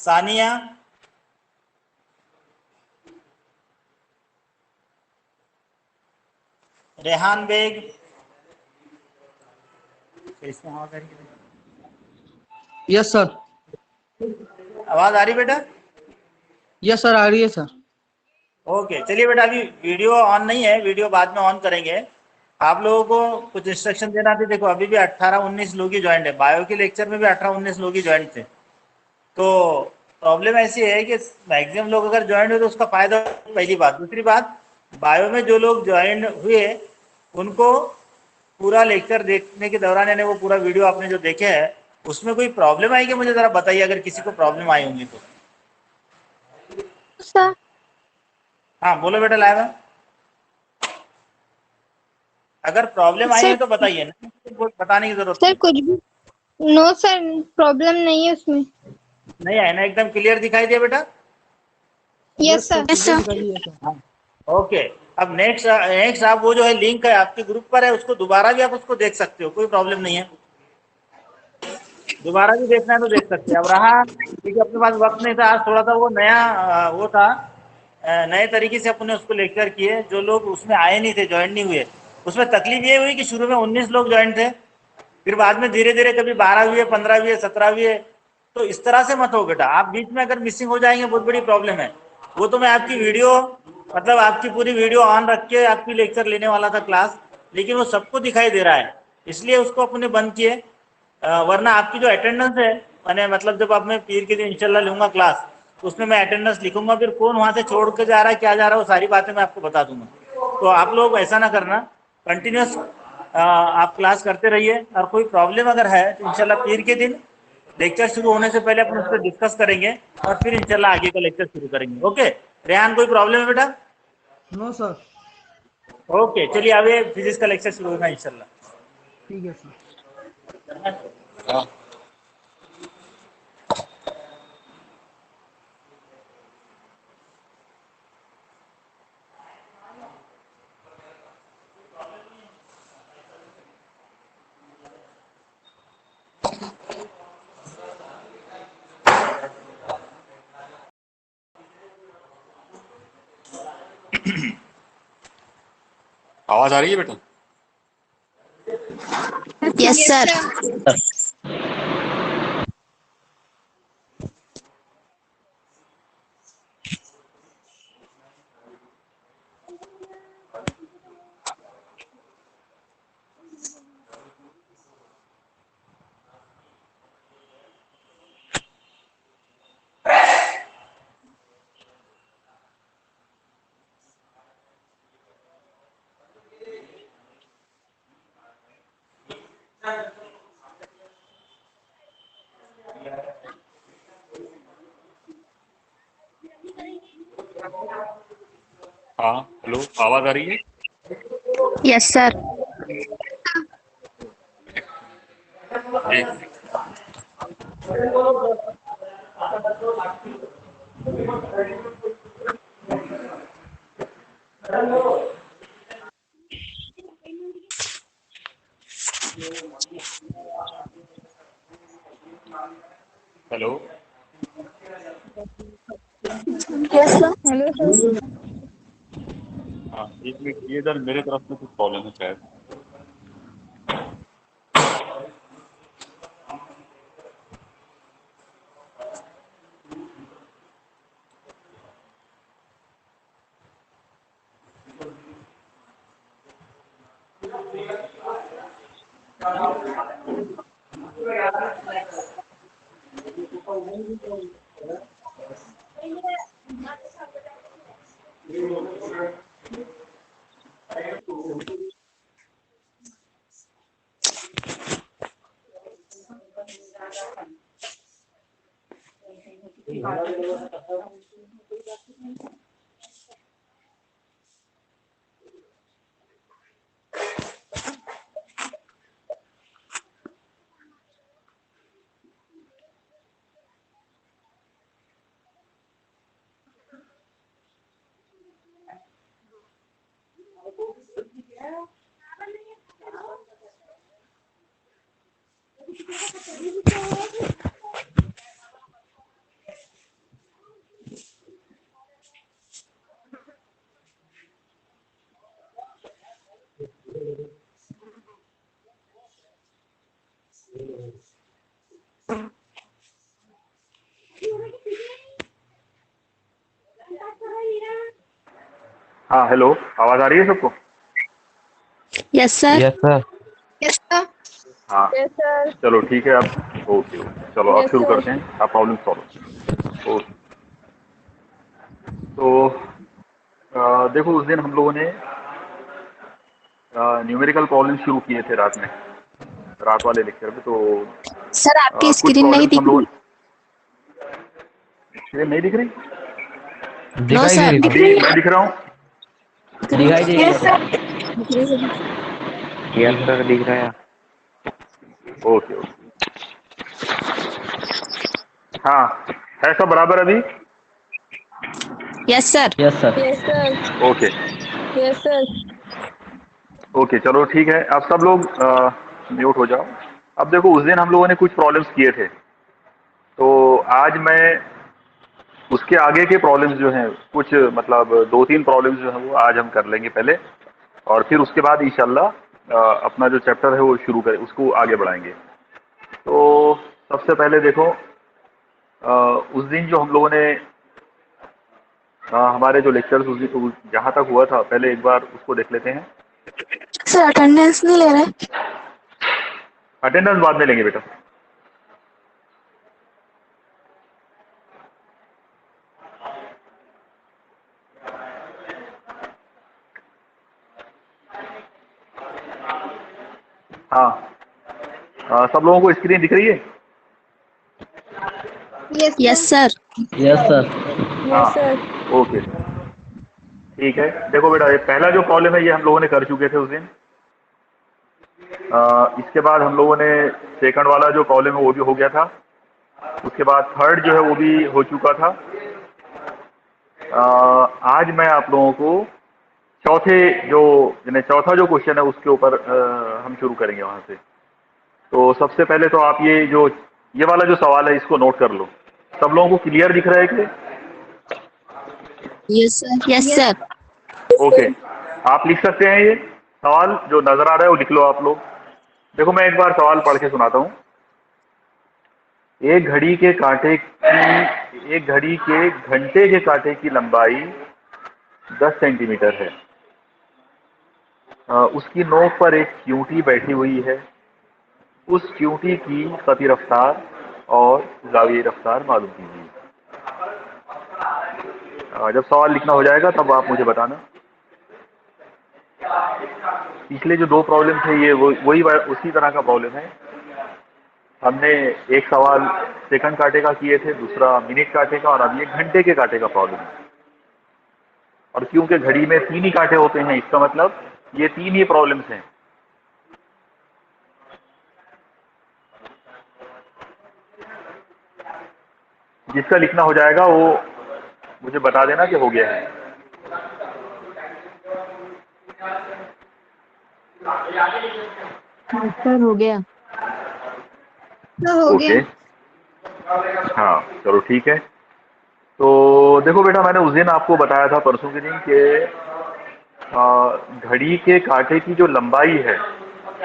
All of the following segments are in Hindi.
सानिया, रेहान बेग, इसमें आवाज आ रही है? Yes sir. आवाज आ रही बेटा? यस सर, आ रही है सर। ओके, चलिए बेटा, अभी वीडियो ऑन नहीं है, वीडियो बाद में ऑन करेंगे। आप लोगों को कुछ इंस्ट्रक्शन देना थी। देखो अभी भी 18-19 लोग ही ज्वाइंट है, बायो के लेक्चर में भी 18-19 लोग ही ज्वाइंट थे। तो प्रॉब्लम ऐसी है कि मैक्सिमम लोग अगर ज्वाइन हुए तो उसका फायदा, पहली बात। दूसरी बात, बायो में जो लोग ज्वाइन हुए उनको पूरा लेक्चर देखने के दौरान, यानी वो पूरा वीडियो आपने जो देखे है, उसमें कोई प्रॉब्लम आई कि मुझे जरा बताइए, अगर किसी को प्रॉब्लम आई होंगी तो। सर हाँ बोलो बेटा लाइव। अगर प्रॉब्लम आई है तो बताइए ना, बताने की जरूरत सर नहीं। कुछ भी नो सर, प्रॉब्लम नहीं है उसमें। नहीं आए ना? एकदम क्लियर दिखाई दिया बेटा? Yes sir. हाँ, ओके। अब नेक्स्ट आप वो जो है लिंक है आपके ग्रुप पर है, उसको दोबारा भी आप उसको देख सकते हो, कोई प्रॉब्लम नहीं है। दोबारा भी देखना है तो देख सकते हैं। अब रहा क्योंकि अपने पास वक्त नहीं था, आज थोड़ा सा वो नया वो था, नए तरीके से अपने उसको लेक्चर किए। जो लोग उसमें आए नहीं थे, ज्वाइन नहीं हुए, उसमें तकलीफ ये हुई कि शुरू में 19 लोग ज्वाइन थे, फिर बाद में धीरे धीरे कभी 12 हुए, 15 हुए, 17 हुए। तो इस तरह से मत हो बेटा, आप बीच में अगर मिसिंग हो जाएंगे बहुत बड़ी प्रॉब्लम है। वो तो मैं आपकी वीडियो, मतलब आपकी पूरी वीडियो ऑन रख के आपकी लेक्चर लेने वाला था क्लास, लेकिन वो सबको दिखाई दे रहा है, इसलिए उसको अपने बंद किए। वरना आपकी जो अटेंडेंस है, मैंने मतलब जब अब मैं पीर के दिन इंशाल्लाह लूंगा क्लास, तो उसमें मैं अटेंडेंस लिखूंगा, फिर कौन वहां से छोड़ के जा रहा है, क्या जा रहा है, वो सारी बातें मैं आपको बता दूंगा। तो आप लोग ऐसा ना करना, कंटिन्यूस आप क्लास करते रहिए। और कोई प्रॉब्लम अगर है तो इंशाल्लाह पीर के दिन लेक्चर शुरू होने से पहले अपन उस पर डिस्कस करेंगे, और फिर इंशाल्लाह आगे का लेक्चर शुरू करेंगे। ओके रेहान, कोई प्रॉब्लम है बेटा? No sir. ओके, चलिए अभी फिजिक्स का लेक्चर शुरू होगा इंशाल्लाह। ठीक है सर। हाँ। आवाज आ रही है बेटा? Yes sir. हाँ हेलो, आवाज आ रही है? Yes sir. एक hello. Yes sir. Hello sir. हाँ एक मिनट, ये इधर मेरे तरफ से कुछ प्रॉब्लम है शायद। हाँ हेलो, आवाज आ रही है सबको? Yes sir. Yes sir. Yes sir. हाँ यस सर। चलो ठीक है, आप ओके ओके, चलो अब यस शुरू सर। करते हैं, आप प्रॉब्लम सॉल्व। ओके। तो देखो उस दिन हम लोगों ने न्यूमेरिकल प्रॉब्लम शुरू किए थे रात में, रात वाले लेक्चर में। तो सर आपकी कुछ स्क्रीन नहीं प्रॉब्लम्स दिख हम लोग रही। नहीं दिख रही? नो दिखाई दे सर। रही अभी थी। मैं दिख रहा हूँ? दिखाई दे रही यस है। सर। यस सर दिख रहा है। Okay okay. हाँ, है सब बराबर अभी? Yes sir. Yes sir. Yes sir. Okay yes sir. Okay, चलो ठीक है, अब सब लोग म्यूट हो जाओ। अब देखो उस दिन हम लोगों ने कुछ प्रॉब्लम्स किए थे, तो आज मैं उसके आगे के प्रॉब्लम्स जो हैं, कुछ मतलब 2-3 प्रॉब्लम्स जो हैं वो आज हम कर लेंगे पहले, और फिर उसके बाद इंशाल्लाह अपना जो चैप्टर है वो शुरू करें, उसको आगे बढ़ाएंगे। तो सबसे पहले देखो उस दिन जो हम लोगों ने हमारे जो लेक्चर्स जहाँ तक हुआ था, पहले एक बार उसको देख लेते हैं। सर अटेंडेंस नहीं ले रहे। अटेंडेंस बाद में लेंगे बेटा। हाँ सब लोगों को स्क्रीन दिख रही है? Yes sir. Yes sir. हाँ यस सर। ओके ठीक है। देखो बेटा, ये पहला जो प्रॉब्लम है ये हम लोगों ने कर चुके थे उस दिन। इसके बाद हम लोगों ने सेकंड वाला जो प्रॉब्लम है वो भी हो गया था। उसके बाद थर्ड जो है वो भी हो चुका था। आज मैं आप लोगों को चौथे जो यानी चौथा जो क्वेश्चन है उसके ऊपर हम शुरू करेंगे वहाँ से। तो सबसे पहले तो आप ये वाला जो सवाल है इसको नोट कर लो। सब लोगों को क्लियर दिख रहा है कि? Yes sir. Yes sir. Okay, आप लिख सकते हैं ये सवाल जो नजर आ रहा है वो लिख लो आप लोग। देखो मैं एक बार सवाल पढ़ के सुनाता हूँ। एक घड़ी के घंटे के कांटे की लंबाई 10 सेंटीमीटर है। उसकी नोक पर एक चींटी बैठी हुई है। उस चींटी की प्रति रफ्तार और जाविये रफ्तार मालूम कीजिए। जब सवाल लिखना हो जाएगा तब आप मुझे बताना। पिछले जो 2 प्रॉब्लम थे ये वही उसी तरह का प्रॉब्लम है। हमने एक सवाल सेकंड कांटे का किए थे, दूसरा मिनट कांटे का, और अब ये घंटे के कांटे का प्रॉब्लम है। और क्योंकि घड़ी में 3 ही कांटे होते हैं, इसका मतलब ये 3 ही प्रॉब्लम्स हैं। जिसका लिखना हो जाएगा वो मुझे बता देना कि हो गया है। सर हो गया। तो हो ओके गया। हाँ चलो ठीक है। तो देखो बेटा, मैंने उस दिन आपको बताया था परसों के दिन कि घड़ी के कांटे की जो लंबाई है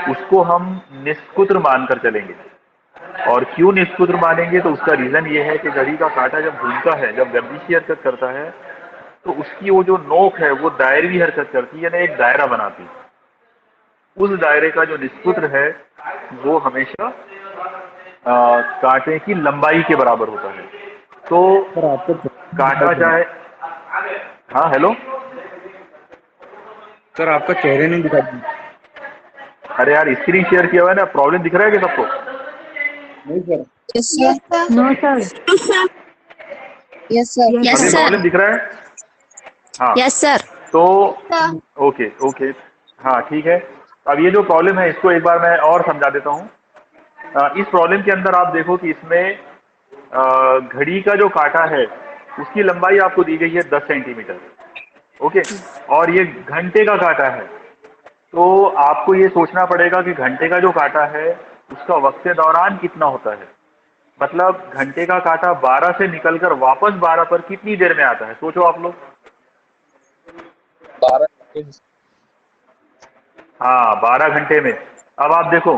उसको हम निष्कुत्र मानकर चलेंगे। और क्यों निष्कुत्र मानेंगे? तो उसका रीजन ये है कि घड़ी का कांटा जब घूमता है, जब गर्दिशी हरकत करता है, तो उसकी वो जो नोक है वो दायरवी हरकत करती है, यानी एक दायरा बनाती है। उस दायरे का जो निष्कुत्र है वो हमेशा कांटे की लंबाई के बराबर होता है। तो सर आपको कांटा चाहे, हाँ हेलो, सर आपका चेहरे नहीं दिखाई। अरे यार स्क्रीन शेयर किया हुआ है ना, प्रॉब्लम दिख रहा है कि सबको? नहीं sir. Yes yes sir. Sir. No sir. Yes sir. Yes अभी सर। प्रॉब्लम दिख रहा है? हाँ यस सर। तो ओके ओके हाँ ठीक है। अब ये जो प्रॉब्लम है इसको एक बार मैं और समझा देता हूँ। इस प्रॉब्लम के अंदर आप देखो कि इसमें घड़ी का जो कांटा है उसकी लंबाई आपको दी गई है 10 सेंटीमीटर। ओके, और ये घंटे का कांटा है, तो आपको ये सोचना पड़ेगा कि घंटे का जो कांटा है उसका वक्त दौरान कितना होता है। मतलब घंटे का कांटा 12 से निकलकर वापस 12 पर कितनी देर में आता है, सोचो आप लोग। 12 हाँ 12 घंटे में। अब आप देखो,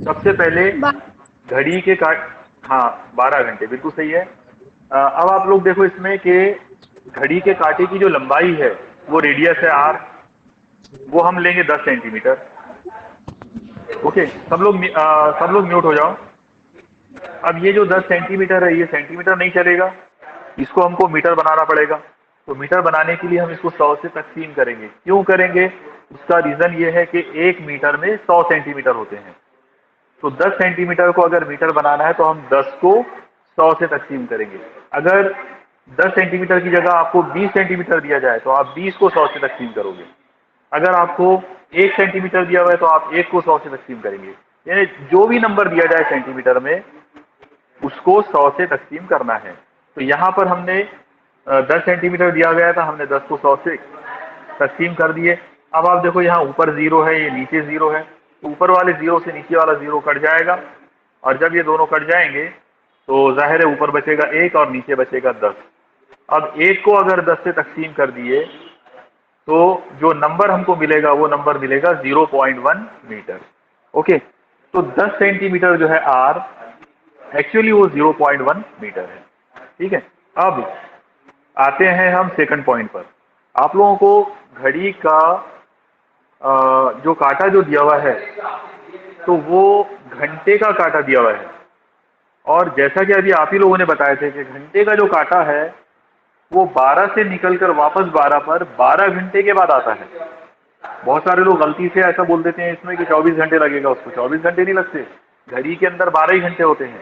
सबसे पहले घड़ी के काट, हाँ 12 घंटे बिल्कुल सही है। अब आप लोग देखो इसमें कि घड़ी के कांटे की जो लंबाई है वो रेडियस है r, वो हम लेंगे 10 सेंटीमीटर। ओके, सब लोग म्यूट हो जाओ। अब ये जो 10 सेंटीमीटर है, ये सेंटीमीटर नहीं चलेगा, इसको हमको मीटर बनाना पड़ेगा। तो मीटर बनाने के लिए हम इसको 100 से तकसीम करेंगे। क्यों करेंगे? उसका रीजन ये है कि 1 मीटर में 100 सेंटीमीटर होते हैं। तो 10 सेंटीमीटर को अगर मीटर बनाना है तो हम 10 को 100 से तकसीम करेंगे। अगर 10 सेंटीमीटर की जगह आपको 20 सेंटीमीटर दिया जाए तो आप 20 को 100 से तकसीम करोगे। अगर आपको 1 सेंटीमीटर दिया हुआ है तो आप 1 को 100 से तकसीम करेंगे। यानी जो भी नंबर दिया जाए सेंटीमीटर में, उसको 100 से तकसीम करना है। तो यहाँ पर हमने 10 सेंटीमीटर दिया गया था, हमने 10 को 100 से तकसीम कर दिए। अब आप देखो, यहाँ ऊपर 0 है, ये नीचे 0 है, तो ऊपर वाले 0 से नीचे वाला 0 कट जाएगा, और जब ये दोनों कट जाएंगे तो जाहिर है ऊपर बचेगा 1 और नीचे बचेगा 10। अब 1 को अगर 10 से तकसीम कर दिए तो जो नंबर हमको मिलेगा वो नंबर मिलेगा 0.1 मीटर। ओके, तो 10 सेंटीमीटर जो है r, एक्चुअली वो 0.1 मीटर है। ठीक है, अब आते हैं हम सेकंड पॉइंट पर। आप लोगों को घड़ी का जो काटा जो दिया हुआ है, तो वो घंटे का काटा दिया हुआ है, और जैसा कि अभी आप ही लोगों ने बताए थे कि घंटे का जो काटा है वो 12 से निकलकर वापस 12 पर 12 घंटे के बाद आता है। बहुत सारे लोग गलती से ऐसा बोल देते हैं इसमें कि 24 घंटे लगेगा, उसको 24 घंटे नहीं लगते, घड़ी के अंदर 12 ही घंटे होते हैं।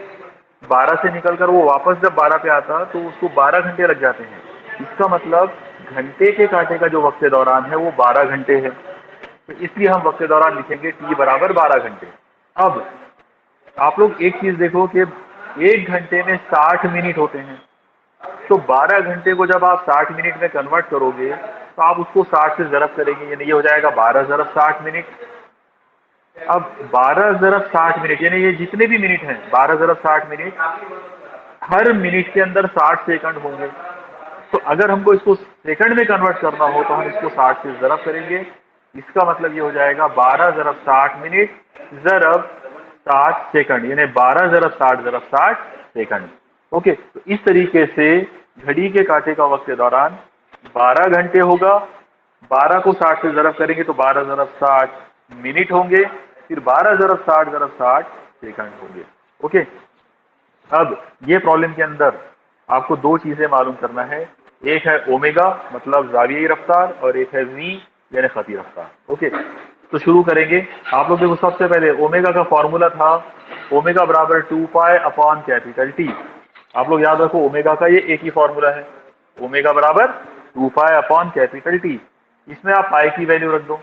12 से निकलकर वो वापस जब 12 पे आता तो उसको 12 घंटे लग जाते हैं। इसका मतलब घंटे के कांटे का जो वक्त दौरान है वो 12 घंटे है। तो इसलिए हम वक्त दौरान लिखेंगे t बराबर 12 घंटे। अब आप लोग एक चीज देखो कि 1 घंटे में 60 मिनट होते हैं, तो 12 घंटे को जब आप 60 मिनट में कन्वर्ट करोगे तो आप उसको 60 से ज़रब करेंगे, यानी ये हो जाएगा 12 ज़रब 60 मिनट। अब 12 ज़रब 60 मिनट यानी ये जितने भी मिनट हैं 12 ज़रब 60 मिनट, हर मिनट के अंदर 60 सेकंड होंगे। तो अगर हमको इसको सेकंड में कन्वर्ट करना हो तो हम इसको 60 से ज़रब करेंगे। इसका मतलब ये हो जाएगा 12 ज़रब 60 मिनट ज़रब 60 सेकंड, यानी 12 ज़रब 60 ज़रब 60 सेकंड। ओके, तो इस तरीके से घड़ी के कांटे का वक्त दौरान 12 घंटे होगा। 12 को 60 से ज़रब करेंगे तो 12 ज़रब 60 मिनट होंगे, फिर 12 ज़रब 60 ज़रब 60 सेकंड होंगे। ओके, अब ये प्रॉब्लम के अंदर आपको दो चीज़ें मालूम करना है, एक है ओमेगा मतलब जावियाई रफ्तार, और एक है वी यानी खती रफ्तार। ओके, तो शुरू करेंगे। आप लोग देखो, सबसे पहले ओमेगा का फॉर्मूला था ओमेगा बराबर 2 पाई अपॉन कैपिटल टी। आप लोग याद रखो, ओमेगा का ये एक ही फॉर्मूला है, ओमेगा बराबर 2 पाई अपॉन कैपिटल टी। इसमें आप पाई की वैल्यू रख दो।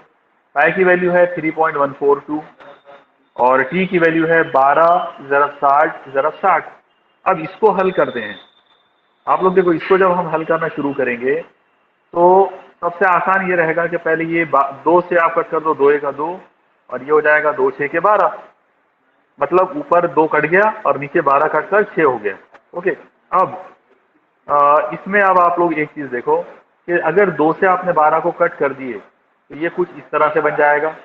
पाई की वैल्यू है 3.142 और टी की वैल्यू है 12 ज़रब 60 ज़रब 60। अब इसको हल करते हैं। आप लोग देखो, इसको जब हम हल करना शुरू करेंगे तो सबसे आसान ये रहेगा कि पहले ये 2 से आप कट कर दो, 2 का 2, और ये हो जाएगा 2 6 के 12, मतलब ऊपर 2 कट गया और नीचे 12 कट कर 6 हो गया। ओके, अब इसमें अब आप लोग एक चीज़ देखो कि अगर 2 से आपने 12 को कट कर दिए तो ये कुछ इस तरह से बन जाएगा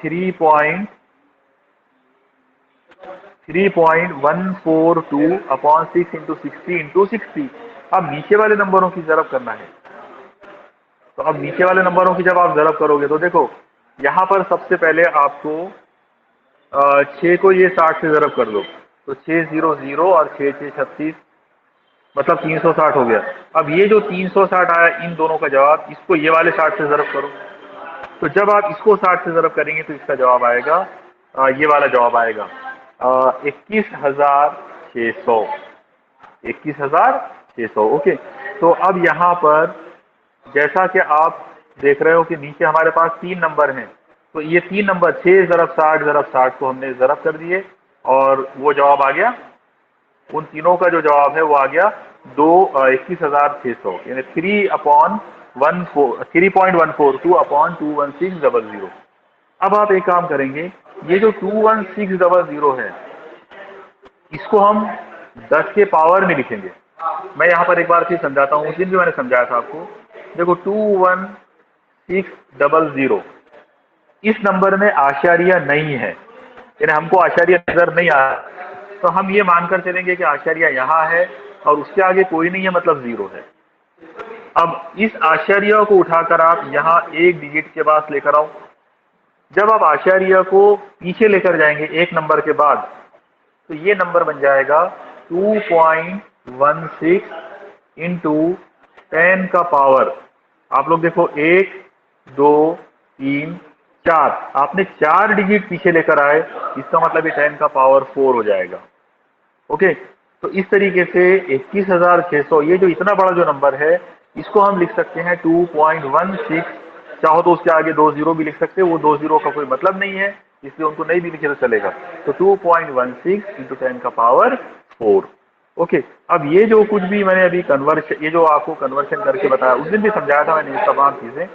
3.142 अपॉन 6 इंटू 60 इंटू 60। अब नीचे वाले नंबरों की ज़रब करना है। तो अब नीचे वाले नंबरों की जब आप ज़रब करोगे तो देखो, यहाँ पर सबसे पहले आपको 6 को ये 60 से ज़रब कर दो, तो 600 और 6 6 36, मतलब 360 हो गया। अब ये जो 360 आया, इन दोनों का जवाब, इसको ये वाले 60 से ज़रब करो। तो जब आप इसको 60 से ज़रब करेंगे तो इसका जवाब आएगा, ये वाला जवाब आएगा 21,600। 21,600। ओके, तो अब यहाँ पर जैसा कि आप देख रहे हो कि नीचे हमारे पास 3 नंबर हैं, तो ये 3 नंबर 6 ज़रब 60 ज़रब 60 को हमने ज़रब कर दिए और वो जवाब आ गया। उन तीनों का जो जवाब है वो आ गया 21,600, यानी 3.142 अपॉन 21600। अब आप एक काम करेंगे, ये जो 21600 है इसको हम 10 के पावर में लिखेंगे। मैं यहाँ पर एक बार फिर समझाता हूँ, उस दिन भी मैंने समझाया था आपको। देखो 21600, इस नंबर में आशारिया नहीं है, यानी हमको आशारिया नजर नहीं आ रहा, तो हम ये मानकर चलेंगे कि आशारिया यहाँ है और उसके आगे कोई नहीं है, मतलब 0 है। अब इस आश्चर्य को उठाकर आप यहाँ एक डिजिट के पास लेकर आओ। जब आप आश्चर्य को पीछे लेकर जाएंगे एक नंबर के बाद, तो ये नंबर बन जाएगा 2.16 इंटू 10 का पावर, आप लोग देखो 1 2 3 4, आपने 4 डिजिट पीछे लेकर आए, इसका मतलब ये 10 का पावर 4 हो जाएगा। ओके, तो इस तरीके से 21,600, ये जो इतना बड़ा जो नंबर है, इसको हम लिख सकते हैं 2.16, चाहो तो उसके आगे 2 जीरो भी लिख सकते हैं, वो 2 जीरो का कोई मतलब नहीं है, इसलिए उनको नहीं भी लिखे तो चलेगा। तो 2.16 इंटू 10 का पावर 4। ओके, अब ये जो कुछ भी मैंने अभी ये जो आपको कन्वर्शन करके बताया, उस दिन भी समझाया था मैंने, इस तमाम चीज़ें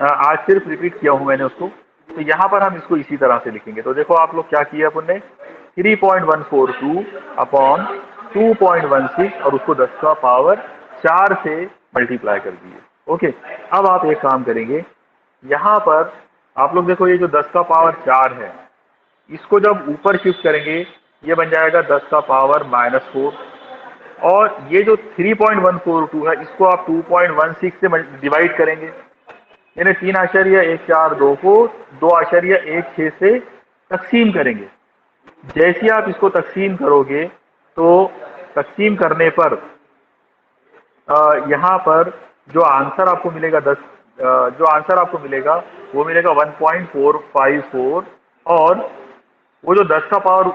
आज सिर्फ रिपीट किया हूँ मैंने उसको। तो यहाँ पर हम इसको इसी तरह से लिखेंगे। तो देखो आप लोग क्या किया अपन ने, 3.142 अपॉन 2.16 और उसको 10 का पावर 4 से मल्टीप्लाई कर दिए। ओके, अब आप एक काम करेंगे, यहाँ पर आप लोग देखो ये जो 10 का पावर 4 है, इसको जब ऊपर शिफ्ट करेंगे ये बन जाएगा 10 का पावर -4, और ये जो 3.142 है इसको आप 2.16 से डिवाइड करेंगे, यानी 3.14 को 2.16 से तकसीम करेंगे। जैसे ही आप इसको तकसीम करोगे तो तकसीम करने पर यहाँ पर जो आंसर आपको मिलेगा वो मिलेगा 1.454, और वो जो 10 का पावर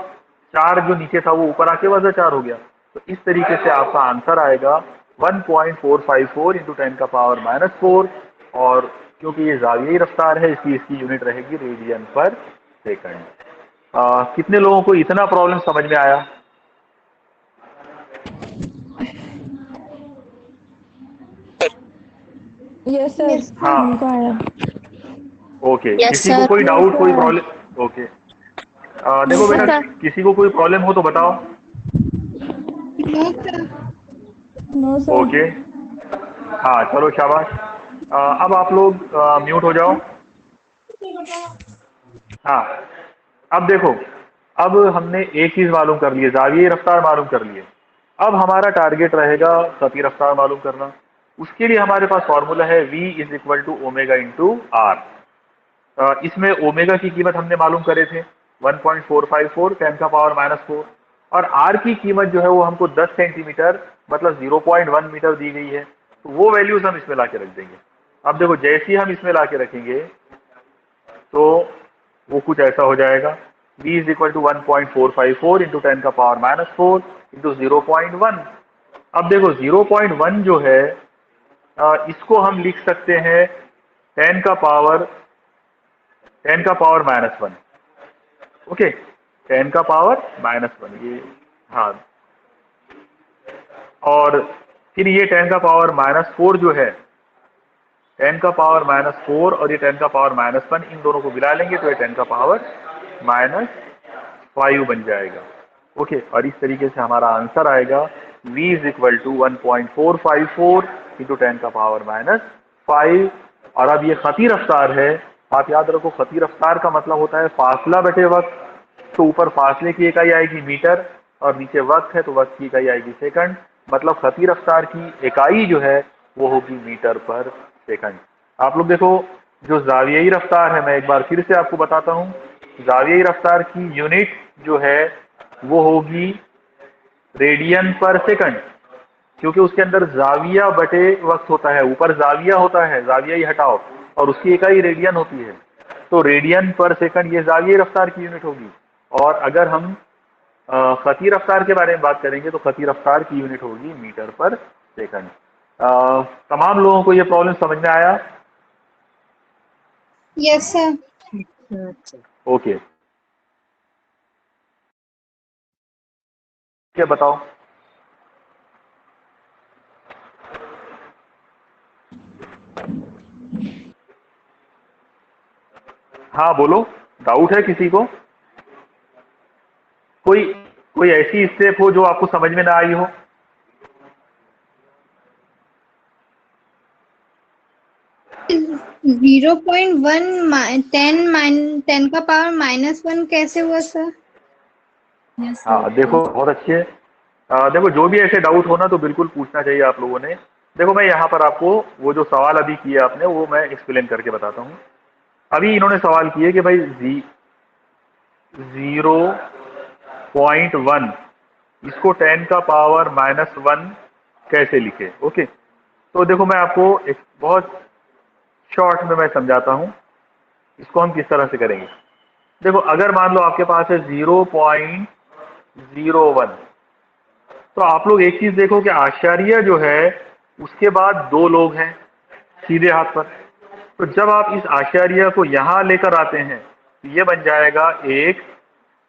4 जो नीचे था वो ऊपर आके वजह 4 हो गया। तो इस तरीके से आपका आंसर आएगा 1.454 इंटू 10 का पावर -4, और क्योंकि ये जावियाई रफ्तार है इसलिए इसकी यूनिट रहेगी रेडियन पर सेकंड। कितने लोगों को इतना प्रॉब्लम समझ में आया? Yes sir. हाँ, हमको आया। ओके। Yes, किसी को sir. कोई डाउट, कोई प्रॉब्लम? ओके, देखो Yes, बेटा, sir. किसी को कोई प्रॉब्लम हो तो बताओ। No, sir. No sir. Okay, हाँ चलो शाबाश। अब आप लोग म्यूट हो जाओ। हाँ, अब देखो, अब हमने एक चीज मालूम कर ली है, जावियाई रफ्तार मालूम कर लिए। अब हमारा टारगेट रहेगा खती रफ्तार मालूम करना। उसके लिए हमारे पास फॉर्मूला है v is equal to omega into r. इसमें ओमेगा की कीमत हमने मालूम करे थे 1.454 10 का पावर -4, और आर की कीमत जो है वो हमको 10 सेंटीमीटर मतलब 0.1 मीटर दी गई है। तो वो वैल्यूज हम इसमें ला के रख देंगे। अब देखो, जैसे ही हम इसमें ला के रखेंगे तो वो कुछ ऐसा हो जाएगा, v is equal to 1.454 into 10 का पावर -4 इंटू 0.1। अब देखो 0.1 जो है इसको हम लिख सकते हैं 10 का पावर -1। ओके, 10 का पावर -1 ये, हाँ, और फिर ये 10 का पावर -4 जो है, 10 का पावर -4 और ये 10 का पावर -1, इन दोनों को मिला लेंगे तो ये 10 का पावर -5 बन जाएगा। ओके, और इस तरीके से हमारा आंसर आएगा v is equal to 1.454 into 10 का पावर -5। और अब ये खती रफ्तार है, आप याद रखो खती रफ्तार का मतलब होता है फासला बटे वक्त। तो ऊपर फासले की इकाई आएगी मीटर और नीचे वक्त है तो वक्त की इकाई आएगी सेकंड, मतलब खती रफ्तार की इकाई जो है वो होगी मीटर पर सेकंड। आप लोग देखो, जो जावियाई रफ्तार है, मैं एक बार फिर से आपको बताता हूँ, जावियाई रफ्तार की यूनिट जो है वो होगी रेडियन पर सेकंड, क्योंकि उसके अंदर जाविया बटे वक्त होता है, ऊपर जाविया होता है, जाविया ही हटाओ, और उसकी इकाई रेडियन होती है। तो रेडियन पर सेकंड ये जावियाई रफ्तार की यूनिट होगी। और अगर हम खती रफ्तार के बारे में बात करेंगे तो खती रफ्तार की यूनिट होगी मीटर पर सेकंड। तमाम लोगों को ये प्रॉब्लम समझ में आया? Yes, sir. ओके, क्या बताओ? हाँ बोलो, डाउट है किसी को? कोई ऐसी स्टेप हो जो आपको समझ में ना आई हो? Zero point one 10 का पावर -1 कैसे हुआ सर? हाँ देखो, बहुत अच्छे। देखो, जो भी ऐसे डाउट हो ना तो बिल्कुल पूछना चाहिए आप लोगों ने। देखो मैं यहाँ पर आपको वो जो सवाल अभी किया आपने वो मैं एक्सप्लेन करके बताता हूँ। अभी इन्होंने सवाल किए कि भाई 0.1 इसको 10 का पावर -1 कैसे लिखे। ओके, तो देखो मैं आपको एक बहुत शॉर्ट में मैं समझाता हूँ इसको हम किस तरह से करेंगे। देखो अगर मान लो आपके पास है 0.01, तो आप लोग एक चीज देखो कि आचार्य जो है उसके बाद 2 लोग हैं सीधे हाथ पर। तो जब आप इस आचार्य को यहां लेकर आते हैं तो ये बन जाएगा एक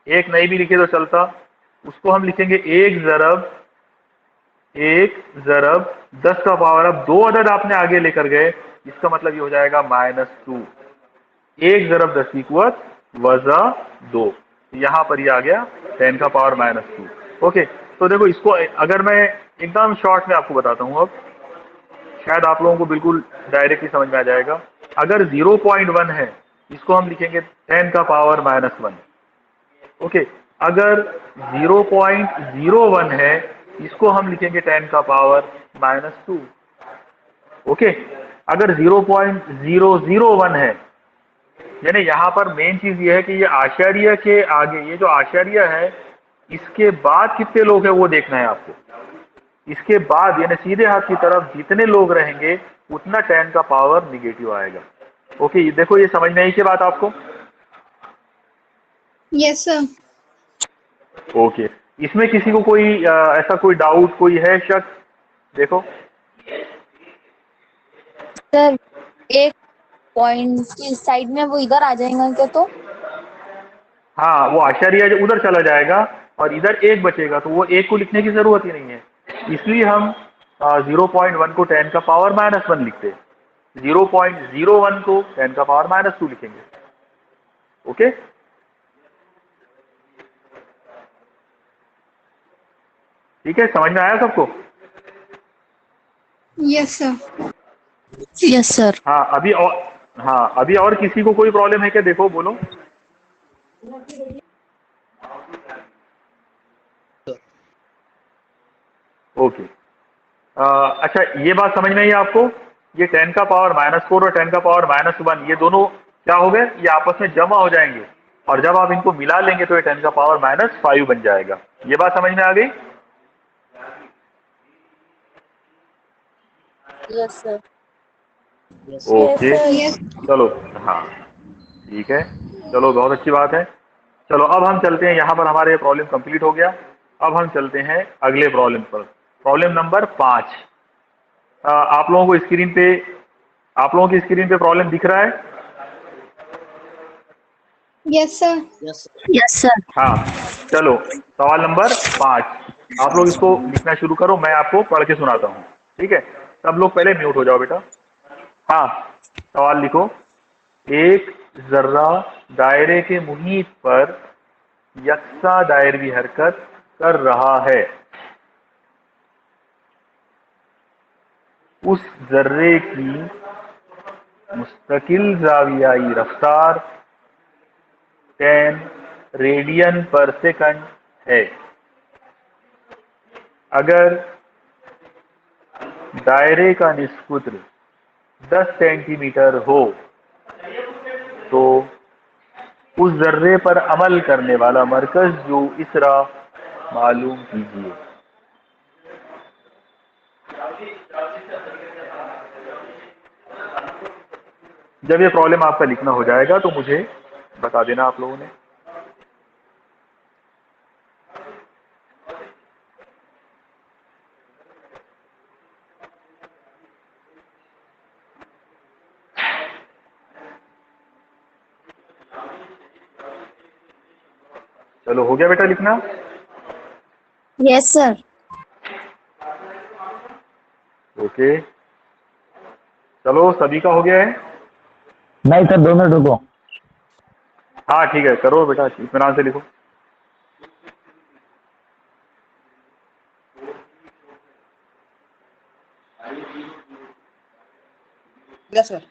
नहीं भी लिखे तो चलता, उसको हम लिखेंगे 1 × 10 का पावर। अब 2 अदद आपने आगे लेकर गए, इसका मतलब ये हो जाएगा -2। 1 × 10 = -2, यहाँ पर ये आ गया 10 का पावर -2। ओके, तो देखो इसको अगर मैं एकदम शॉर्ट में आपको बताता हूँ, अब शायद आप लोगों को बिल्कुल डायरेक्टली समझ में आ जाएगा। अगर 0.1 है इसको हम लिखेंगे 10 का पावर -1। ओके, अगर 0.01 है इसको हम लिखेंगे 10 का पावर -2। ओके, अगर 0.001 है, यानी यहाँ पर मेन चीज ये है कि ये आचार्य के आगे, ये जो आचार्य है इसके बाद कितने लोग हैं वो देखना है आपको। इसके बाद यानी सीधे हाथ की तरफ जितने लोग रहेंगे उतना 10 का पावर निगेटिव आएगा। ओके, देखो ये समझ में आई की बात आपको। Yes sir. ओके, इसमें किसी को कोई ऐसा कोई डाउट, कोई है शक? देखो सर एक पॉइंट की साइड में वो इधर आ जाएगा क्या? तो हाँ, वो आचार्य जो उधर चला जाएगा और इधर 1 बचेगा, तो वो 1 को लिखने की जरूरत ही नहीं है। इसलिए हम 0.1 को 10 का पावर -1 लिखते हैं, 0.01 को 10 का पावर -2 लिखेंगे। ओके, ठीक है, समझ में आया सबको? Yes sir. Yes sir. हाँ, अभी और किसी को कोई प्रॉब्लम है क्या? देखो बोलो। ओके, अच्छा ये बात समझ में आई आपको? ये 10 का पावर -4 और 10 का पावर -1 ये दोनों क्या हो गए? ये आपस में जमा हो जाएंगे और जब आप इनको मिला लेंगे तो ये 10 का पावर -5 बन जाएगा। ये बात समझ में आ गई? Yes sir. Okay, yes. चलो, हाँ ठीक है, चलो बहुत अच्छी बात है। चलो अब हम चलते हैं, यहाँ पर हमारे प्रॉब्लम कंप्लीट हो गया। अब हम चलते हैं अगले प्रॉब्लम पर, प्रॉब्लम नंबर 5। आप लोगों को स्क्रीन पे, आप लोगों की स्क्रीन पे प्रॉब्लम दिख रहा है? Yes sir. Yes sir. हाँ, चलो सवाल नंबर 5, आप लोग इसको लिखना शुरू करो, मैं आपको पढ़ के सुनाता हूँ। ठीक है, सब लोग पहले म्यूट हो जाओ बेटा। हाँ, सवाल लिखो। एक जर्रा दायरे के मुहीत पर यकसा दायरवी हरकत कर रहा है। उस जर्रे की मुस्तकिल जावियाई रफ्तार 10 रेडियन पर सेकंड है। अगर दायरे का निस्कुत्र 10 सेंटीमीटर हो तो उस जर्रे पर अमल करने वाला मरकज जो इसरा मालूम कीजिए। जब ये प्रॉब्लम आपका लिखना हो जाएगा तो मुझे बता देना आप लोगों ने। चलो हो गया बेटा लिखना? Yes sir. ओके, चलो सभी का हो गया है? नहीं सर, 2 मिनट रुको। हाँ ठीक है, करो बेटा, इत्मीनान से लिखो। Yes sir.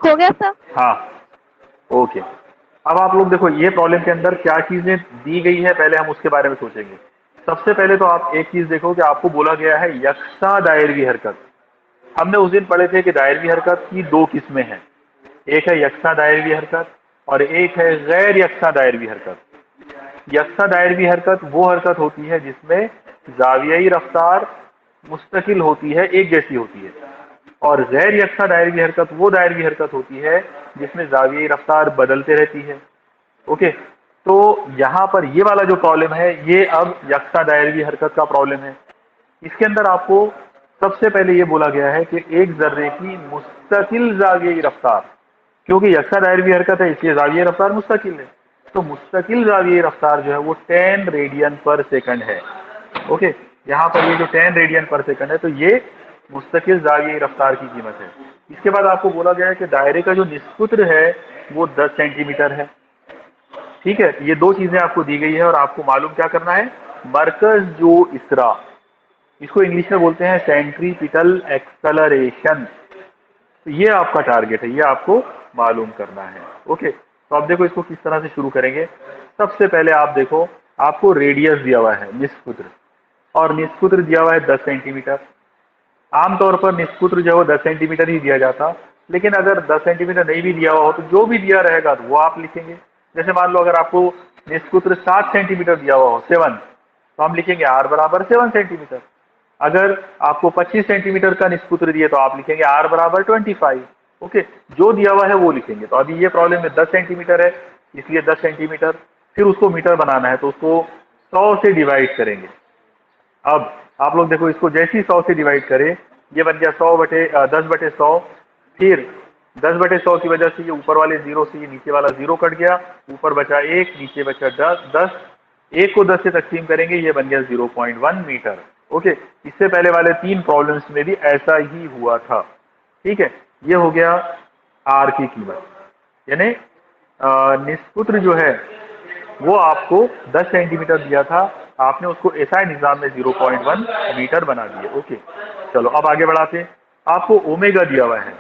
हो गया सर। हाँ, ओके। अब आप लोग देखो ये प्रॉब्लम के अंदर क्या चीजें दी गई है, पहले हम उसके बारे में सोचेंगे। सबसे पहले तो आप एक चीज देखो कि आपको बोला गया है यकसा दायरवी हरकत। हमने उस दिन पढ़े थे कि दायरवी हरकत की दो किस्में हैं, एक है यकसा दायरवी हरकत और एक है गैर यकसा दायरवी हरकत। यकसा दायरवी हरकत वो हरकत होती है जिसमें जावियाई रफ्तार मुस्तकिल होती है, एक जैसी होती है, और गैर यकसा दायरवी हरकत वो दायरवी हरकत होती है जिसमें जावियाई रफ्तार बदलते रहती है। ओके, तो यहाँ पर ये वाला जो प्रॉब्लम है ये अब यकसा दायरवी हरकत का प्रॉब्लम है। इसके अंदर आपको सबसे पहले ये बोला गया है कि एक जर्रे की मुस्तकिल जावियाई रफ्तार, क्योंकि यकसा दायरवी हरकत है इसलिए जावियाई रफ्तार मुस्तकिल है, तो मुस्तकिल जावियाई रफ्तार जो है वो 10 रेडियन पर सेकंड है। ओके, यहाँ पर ये जो 10 रेडियन पर सेकंड है तो ये मुस्तकिल जावियाई रफ्तार की कीमत है। इसके बाद आपको बोला गया है कि दायरे का जो निस्कुत्र है वो 10 सेंटीमीटर है। ठीक है, ये दो चीजें आपको दी गई है और आपको मालूम क्या करना है, मरकज जो इसरा, इसको इंग्लिश में बोलते हैं सेंट्रीपिटल एक्सेलरेशन, तो ये आपका टारगेट है, ये आपको मालूम करना है। ओके, तो आप देखो इसको किस तरह से शुरू करेंगे। सबसे पहले आप देखो, आपको रेडियस दिया हुआ है निस्कुत्र, और निस्कुत्र दिया हुआ है 10 सेंटीमीटर। आमतौर पर निस्कुत्र जो है वो 10 सेंटीमीटर ही दिया जाता, लेकिन अगर 10 सेंटीमीटर नहीं भी दिया हुआ हो तो जो भी दिया रहेगा तो वो आप लिखेंगे। जैसे मान लो अगर आपको निस्कुत्र 7 सेंटीमीटर दिया हुआ हो 7, तो हम लिखेंगे r बराबर 7 सेंटीमीटर। अगर आपको 25 सेंटीमीटर का निस्कुत्र दिए तो आप लिखेंगे r बराबर 25। ओके, जो दिया हुआ है वो लिखेंगे। तो अभी ये प्रॉब्लम में 10 सेंटीमीटर है इसलिए 10 सेंटीमीटर, फिर उसको मीटर बनाना है तो उसको 100 से डिवाइड करेंगे। अब आप लोग देखो, इसको जैसे ही 100 से डिवाइड करें ये बन गया 10/100, फिर 10/100 की वजह से ये ऊपर वाले जीरो से ये नीचे वाला जीरो कट गया, ऊपर बचा 1, नीचे बचा 10, 1 को 10 से तकसीम करेंगे ये बन गया 0.1 मीटर। ओके, इससे पहले वाले 3 प्रॉब्लम्स में भी ऐसा ही हुआ था। ठीक है, ये हो गया आर की कीमत, यानी निस्कुत्र जो है वो आपको 10 सेंटीमीटर दिया था, आपने उसको एसआई निज़ाम में 0.1 मीटर बना दिया। ओके, चलो अब आगे बढ़ाते हैं। आपको ओमेगा दिया हुआ है,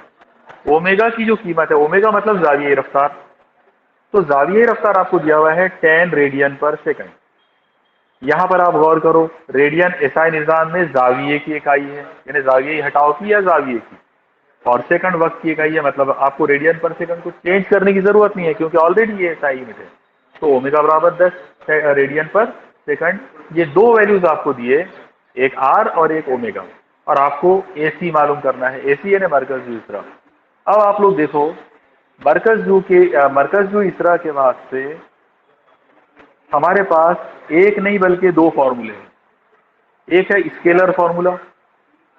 ओमेगा की जो कीमत है, ओमेगा मतलब जावियाई रफ्तार, तो जावियाई रफ्तार आपको दिया हुआ है 10 रेडियन पर सेकंड। यहाँ पर आप गौर करो, रेडियन एसआई निज़ाम में जाविये की इकाई है, यानी जाविये हटाओ की या जाविये की, और सेकंड वक्त की इकाई है, मतलब आपको रेडियन पर सेकंड को चेंज करने की जरूरत नहीं है क्योंकि ऑलरेडी ये एसआई में थे। तो ओमेगा बराबर 10 रेडियन पर सेकंड, ये दो वैल्यूज आपको दिए, एक आर और एक ओमेगा, और आपको एसी मालूम करना है, एसी यानी मरकज जू इसरा। अब आप लोग देखो, मरकज जू इसरा के वास्ते हमारे पास एक नहीं बल्कि दो फॉर्मूले हैं, एक है स्केलर फॉर्मूला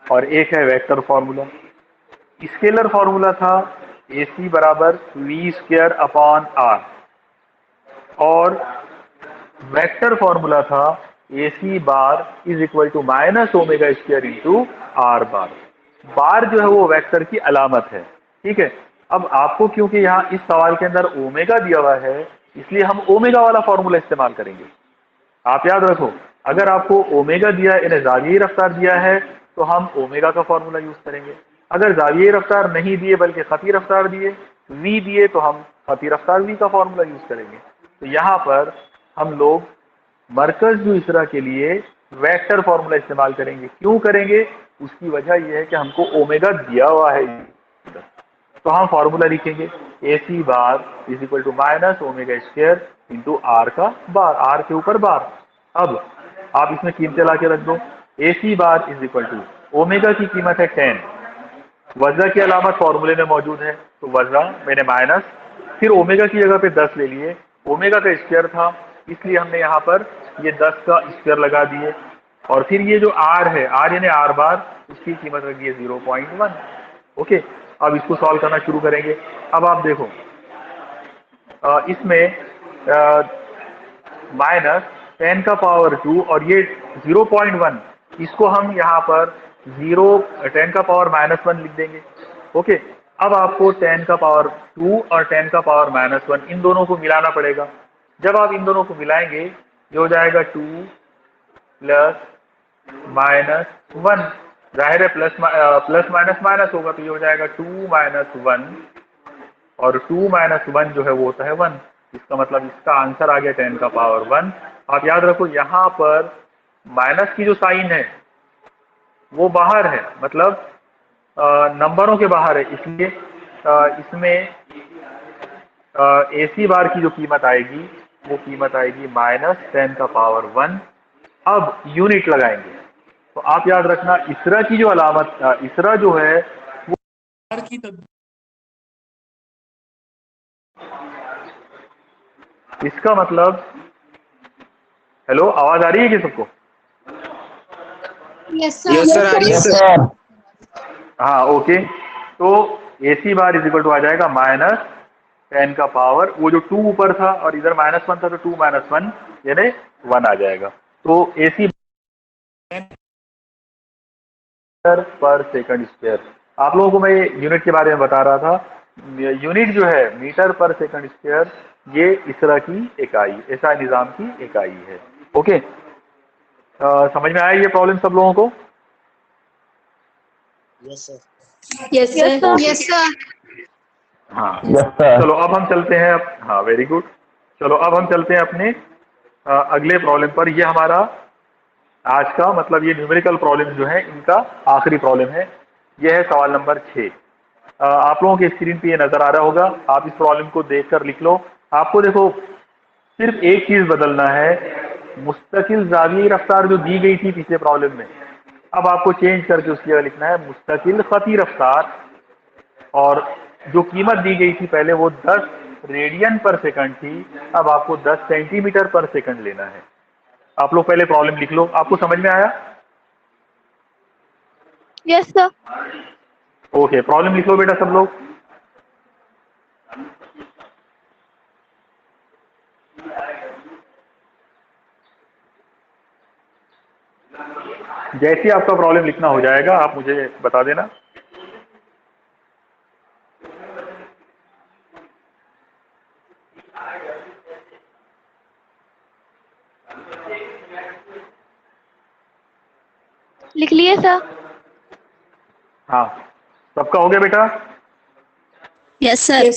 और एक है वेक्टर फॉर्मूला। स्केलर फॉर्मूला था AC बराबर v²/r, और वेक्टर फॉर्मूला था AC bar is equal to -ω² into r bar. Bar जो है वो वेक्टर की अलामत है। ठीक है, अब आपको क्योंकि यहाँ इस सवाल के अंदर ओमेगा दिया हुआ है इसलिए हम ओमेगा वाला फॉर्मूला इस्तेमाल करेंगे। आप याद रखो, अगर आपको ओमेगा दिया यानी जावियाई रफ्तार दिया है तो हम ओमेगा का फॉर्मूला यूज करेंगे। अगर जावियाई रफ्तार नहीं दिए बल्कि खती रफ्तार दिए, v दिए, तो हम खती रफ्तार v का फॉर्मूला यूज करेंगे। तो यहाँ पर हम लोग मरकज जू इसरा के लिए वेक्टर फॉर्मूला इस्तेमाल करेंगे। क्यों करेंगे, उसकी वजह यह है कि हमको ओमेगा दिया हुआ है, तो हम फॉर्मूला लिखेंगे AC bar is equal to -ω² into r का बार, r के ऊपर बार। अब आप इसमें कीमतें ला के रख दो, AC bar is equal to omega की कीमत है 10, वजह की अलामत फॉर्मूले में मौजूद है तो वजह मैंने माइनस, फिर ओमेगा की जगह पे 10 ले लिए, ओमेगा का स्क्वायर था इसलिए हमने यहाँ पर ये 10 का स्क्वायर लगा दिए, और फिर ये जो r है, r यानी r बार, उसकी कीमत रख दी है 0.1। ओके, अब इसको सॉल्व करना शुरू करेंगे। अब आप देखो, इसमें -10⁻² और ये 0.1, इसको हम यहाँ पर 10⁻⁻1 लिख देंगे। ओके, अब आपको 10⁻² और 10⁻⁻1 इन दोनों को मिलाना पड़ेगा। जब आप इन दोनों को मिलाएंगे ये हो जाएगा 2 + -1, जाहिर है प्लस माइनस माइनस होगा तो ये हो जाएगा 2 - 1, और 2 - 1 जो है वो होता है 1। इसका मतलब इसका आंसर आ गया 10⁻1। आप याद रखो, यहाँ पर माइनस की जो साइन है वो बाहर है, मतलब नंबरों के बाहर है, इसलिए इसमें AC बार की जो कीमत आएगी वो कीमत आएगी -10⁻1। अब यूनिट लगाएंगे, तो आप याद रखना इसरा की जो अलामत, इसरा जो है वो बार की इसका मतलब, हेलो आवाज आ रही है कि सबको? Yes sir. Yes sir. हाँ ओके, तो AC bar is equal to आ जाएगा -10⁻, वो जो 2 ऊपर था और इधर -1 था तो 2 - 1 यानी 1 आ जाएगा। तो AC पर सेकंड स्क्वायर, आप लोगों को मैं यूनिट के बारे में बता रहा था। यूनिट जो है मीटर पर सेकंड स्क्वायर, ये इसरा की इकाई, ऐसा निज़ाम की इकाई है। ओके, समझ में आया ये प्रॉब्लम सब लोगों को? Yes sir. Yes sir. हाँ यस सर। चलो अब हम चलते हैं हाँ वेरी गुड। चलो अब हम चलते हैं अपने अगले प्रॉब्लम पर। ये हमारा आज का मतलब ये न्यूमेरिकल प्रॉब्लम जो है इनका आखिरी प्रॉब्लम है। ये है सवाल नंबर 6। आप लोगों के स्क्रीन पे ये नजर आ रहा होगा, आप इस प्रॉब्लम को देखकर लिख लो। आपको देखो सिर्फ एक चीज बदलना है, मुस्तकिल जाविये रफ्तार जो दी गई थी पिछले प्रॉब्लम में, अब आपको चेंज करके उसकी जगह लिखना है मुस्तकिल खती रफ्तार, और जो कीमत दी गई थी पहले वो 10 रेडियन पर सेकंड थी, अब आपको 10 सेंटीमीटर पर सेकंड लेना है। आप लोग पहले प्रॉब्लम लिख लो। आपको समझ में आया? Yes sir. ओके, प्रॉब्लम लिख लो बेटा सब लोग। जैसे ही आपका प्रॉब्लम लिखना हो जाएगा आप मुझे बता देना। लिख लिए सर। हाँ सबका हो गया बेटा? Yes sir.